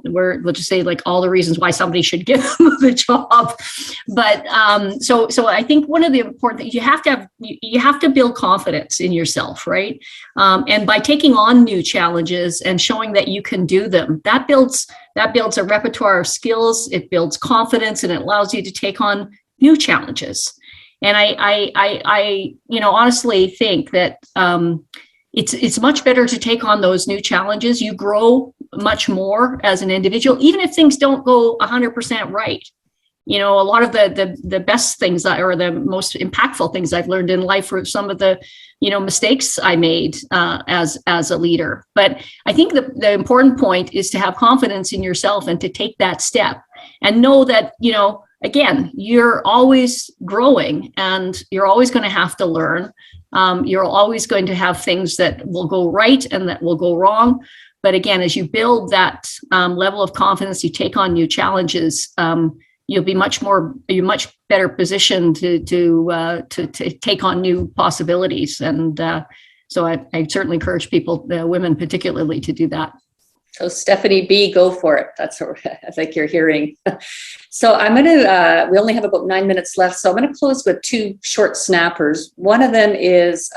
just say like all the reasons why somebody should give them the job. But so I think one of the important things you have to build confidence in yourself, right? And by taking on new challenges and showing that you can do them, that builds a repertoire of skills. It builds confidence, and it allows you to take on new challenges. And I honestly think that it's much better to take on those new challenges. You grow much more as an individual, even if things don't go 100% right. A lot of the best things or the most impactful things I've learned in life were some of the, mistakes I made as a leader. But I think the important point is to have confidence in yourself and to take that step and know that, again, you're always growing and you're always going to have to learn. You're always going to have things that will go right and that will go wrong. But again, as you build that level of confidence, you take on new challenges, you'll be much better positioned to take on new possibilities. And so I certainly encourage people, women particularly, to do that. So Stephanie B, go for it. That's what I think you're hearing. So I'm going to, we only have about 9 minutes left. So I'm going to close with two short snappers. One of them is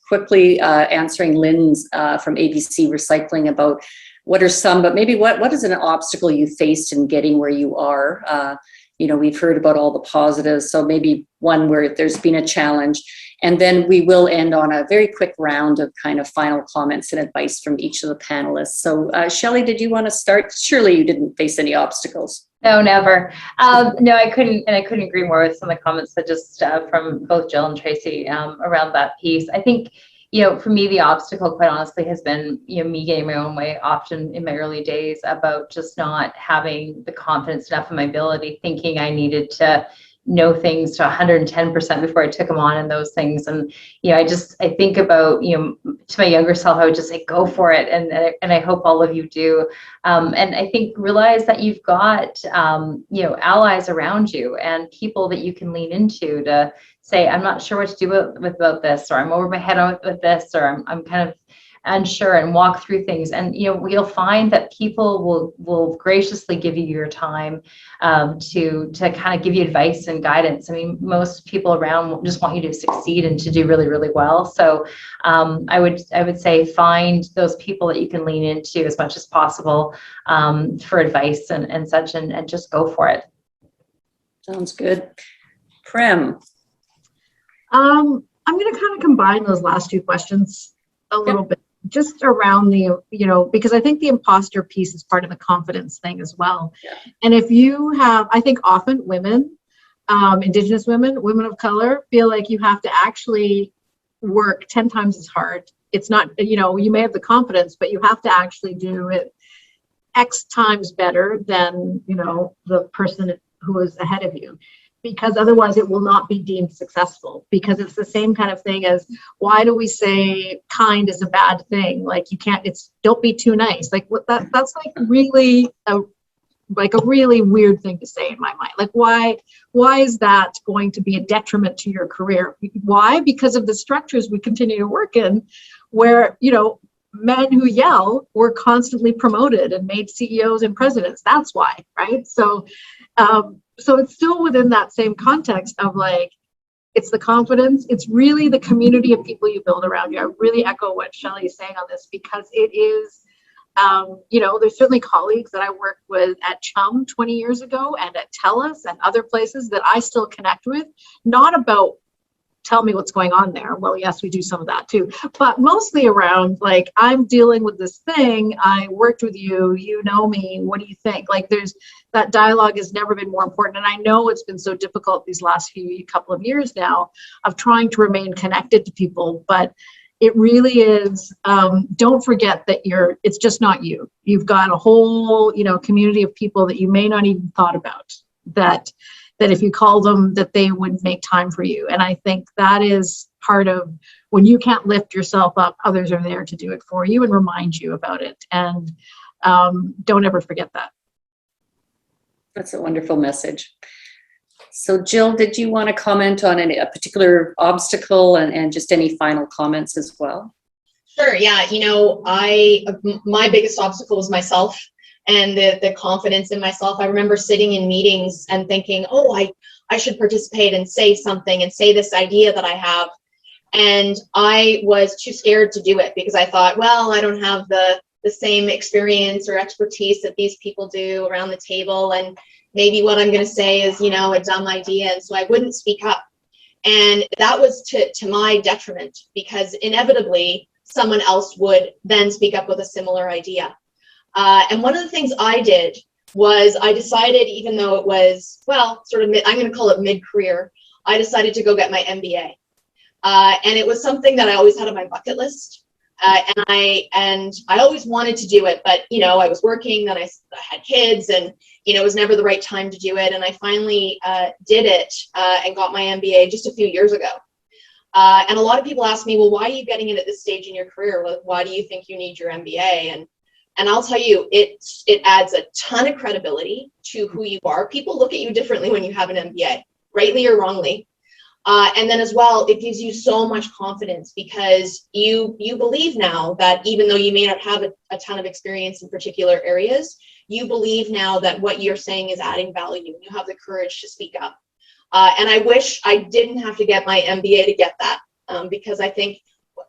quickly answering Lynn's from ABC Recycling about what are some, but maybe what is an obstacle you faced in getting where you are? We've heard about all the positives. So maybe one where there's been a challenge. And then we will end on a very quick round of kind of final comments and advice from each of the panelists. So Shelley, did you want to start? Surely you didn't face any obstacles. No, never. No, I couldn't agree more with some of the comments that just from both Gill and Tracy around that piece. I think, for me, the obstacle, quite honestly, has been, me getting my own way often in my early days about just not having the confidence enough in my ability, thinking I needed to know things to 110% before I took them on and those things. And, I think about, to my younger self, I would just say, go for it. And I hope all of you do. And I think realize that you've got, allies around you and people that you can lean into to say, I'm not sure what to do about this, or I'm over my head with this, or I'm kind of unsure, and walk through things. And you'll find that people will graciously give you your time to kind of give you advice and guidance. I mean, most people around just want you to succeed and to do really, really well. So I would say find those people that you can lean into as much as possible for advice and such, and just go for it. Sounds good. Prem. I'm going to kind of combine those last two questions a little bit, just around the, because I think the imposter piece is part of the confidence thing as well. Yeah. And if you have, I think often women, Indigenous women, women of color, feel like you have to actually work 10 times as hard. It's not, you may have the confidence, but you have to actually do it X times better than, the person who is ahead of you. Because otherwise it will not be deemed successful, because it's the same kind of thing as, why do we say kind is a bad thing? Like, you can't, don't be too nice. Like, that's like really a really weird thing to say in my mind. Like, why is that going to be a detriment to your career? Why? Because of the structures we continue to work in, where, men who yell were constantly promoted and made CEOs and presidents. That's why, right? So it's still within that same context of like, it's the confidence. It's really the community of people you build around you. I really echo what Shelley is saying on this, because it is, there's certainly colleagues that I worked with at Chum 20 years ago and at TELUS and other places that I still connect with, not about tell me what's going on there. Well, yes, we do some of that too, but mostly around like, I'm dealing with this thing. I worked with you, you know me. What do you think? Like, there's that dialogue has never been more important. And I know it's been so difficult these last couple of years now of trying to remain connected to people, but it really is, don't forget that it's just not you. You've got a whole, community of people that you may not even thought about, that if you call them, that they would make time for you. And I think that is part of when you can't lift yourself up, others are there to do it for you and remind you about it. And don't ever forget that. That's a wonderful message. So Gill, did you want to comment on a particular obstacle and just any final comments as well? Sure, yeah. My biggest obstacle was myself. And the confidence in myself. I remember sitting in meetings and thinking, I should participate and say something and say this idea that I have. And I was too scared to do it because I thought, well, I don't have the same experience or expertise that these people do around the table. And maybe what I'm going to say is, a dumb idea. And so I wouldn't speak up. And that was to my detriment, because inevitably someone else would then speak up with a similar idea. And one of the things I did was I decided, even though it was, I'm going to call it mid-career, I decided to go get my MBA. And it was something that I always had on my bucket list. And I always wanted to do it, but, I was working, then I had kids, and, it was never the right time to do it. And I finally did it and got my MBA just a few years ago. And a lot of people ask me, well, why are you getting it at this stage in your career? Why do you think you need your MBA? And I'll tell you, it adds a ton of credibility to who you are. People look at you differently when you have an MBA, rightly or wrongly. And then as well, it gives you so much confidence, because you believe now that even though you may not have a ton of experience in particular areas, you believe now that what you're saying is adding value. You have the courage to speak up. And I wish I didn't have to get my MBA to get that, because I think,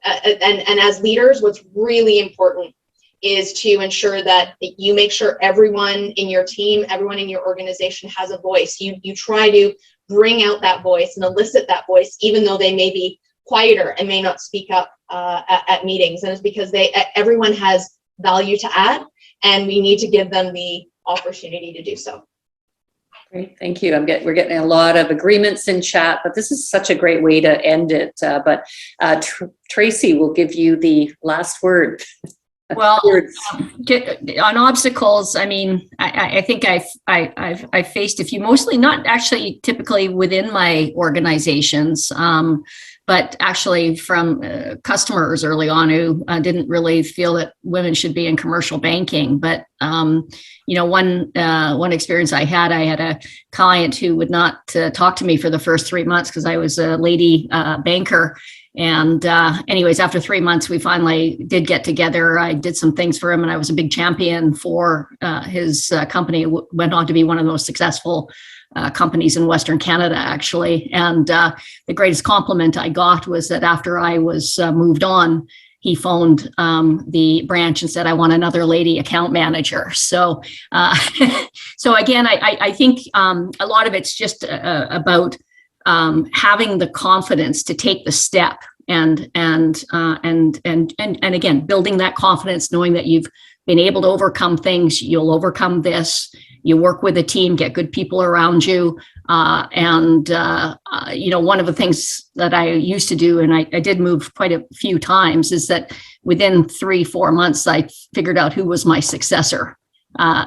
and as leaders, what's really important is to ensure that you make sure everyone in your team, everyone in your organization has a voice. You try to bring out that voice and elicit that voice, even though they may be quieter and may not speak up at meetings. And it's because everyone has value to add, and we need to give them the opportunity to do so. Great, thank you. We're getting a lot of agreements in chat, but this is such a great way to end it. But Tracy will give you the last word. Well, on obstacles, I mean, I think I've faced a few, mostly not actually typically within my organizations, but actually from customers early on who didn't really feel that women should be in commercial banking. But one experience I had a client who would not talk to me for the first 3 months because I was a lady banker. And anyways, after 3 months, we finally did get together. I did some things for him, and I was a big champion for his company. It went on to be one of the most successful companies in Western Canada, actually. And the greatest compliment I got was that after I was moved on, he phoned the branch and said, "I want another lady account manager." So, so again, I think a lot of it's just about having the confidence to take the step and again, building that confidence, knowing that you've been able to overcome things, you'll overcome this. You work with a team, get good people around you. One of the things that I used to do, and I did move quite a few times, is that within 3-4 months, I figured out who was my successor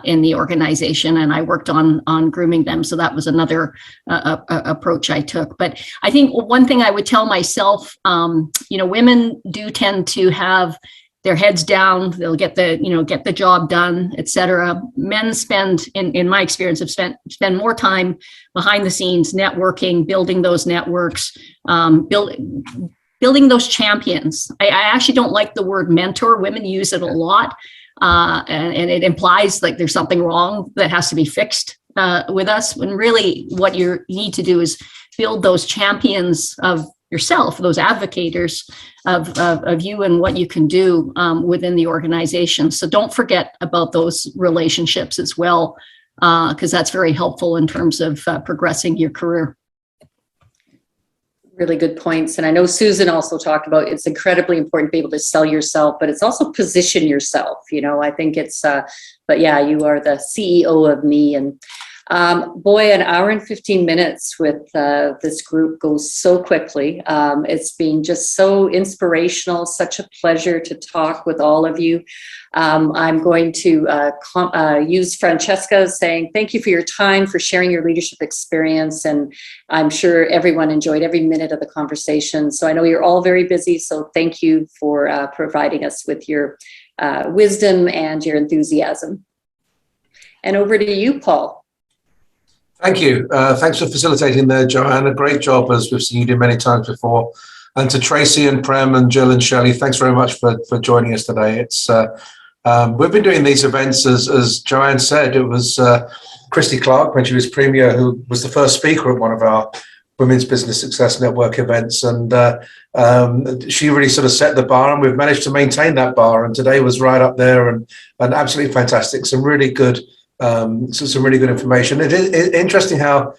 in the organization, and I worked on grooming them. So that was another approach I took. But I think one thing I would tell myself, women do tend to have their heads down. They'll get the job done, etc. Men spend, in my experience, have spend more time behind the scenes, networking, building those networks, building those champions. I actually don't like the word mentor. Women use it a lot. And it implies like there's something wrong that has to be fixed with us, when really what you need to do is build those champions of yourself, those advocators of you and what you can do within the organization. So don't forget about those relationships as well, because that's very helpful in terms of progressing your career. Really good points. And I know Susan also talked about it's incredibly important to be able to sell yourself, but it's also position yourself. I think it's, but yeah, you are the CEO of me. And an hour and 15 minutes with this group goes so quickly. It's been just so inspirational, such a pleasure to talk with all of you. I'm going to use Francesca saying thank you for your time, for sharing your leadership experience. And I'm sure everyone enjoyed every minute of the conversation. So I know you're all very busy. So thank you for providing us with your wisdom and your enthusiasm. And over to you, Paul. Thank you. Thanks for facilitating there, Joanne. A great job, as we've seen you do many times before. And to Tracy and Prem and Gill and Shelley, thanks very much for joining us today. It's we've been doing these events, as Joanne said. It was Christy Clark, when she was Premier, who was the first speaker at one of our Women's Business Success Network events. And she really sort of set the bar, and we've managed to maintain that bar. And today was right up there and absolutely fantastic. Some really good information. It is interesting how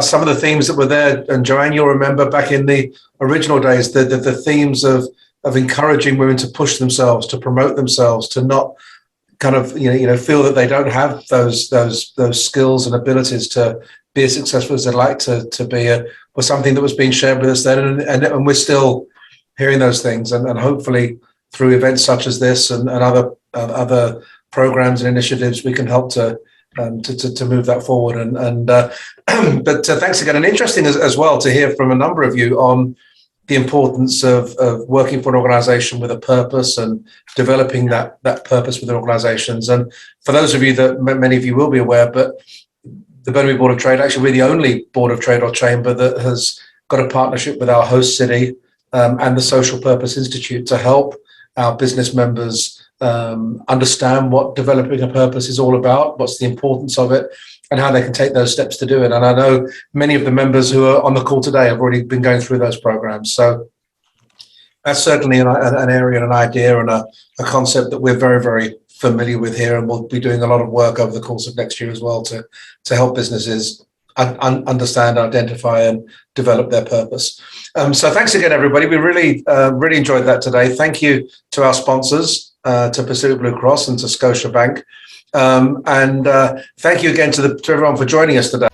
some of the themes that were there, and Joanne, you'll remember back in the original days, the themes of encouraging women to push themselves, to promote themselves, to not kind of feel that they don't have those skills and abilities to be as successful as they'd like to be, was something that was being shared with us then, and we're still hearing those things, and hopefully through events such as this and other programs and initiatives, we can help to move that forward. But thanks again. And interesting as well to hear from a number of you on the importance of working for an organization with a purpose and developing that purpose within organizations. And for those of you that many of you will be aware, but the Burnaby Board of Trade, actually we're the only Board of Trade or chamber that has got a partnership with our host city and the Social Purpose Institute to help our business members understand what developing a purpose is all about, what's the importance of it, and how they can take those steps to do it. And I know many of the members who are on the call today have already been going through those programs. So that's certainly an area and an idea and a concept that we're very, very familiar with here, and we'll be doing a lot of work over the course of next year as well to help businesses understand, identify, and develop their purpose. So thanks again, everybody. We really enjoyed that today. Thank you to our sponsors, to Pacific Blue Cross and to Scotiabank. And thank you again to everyone for joining us today.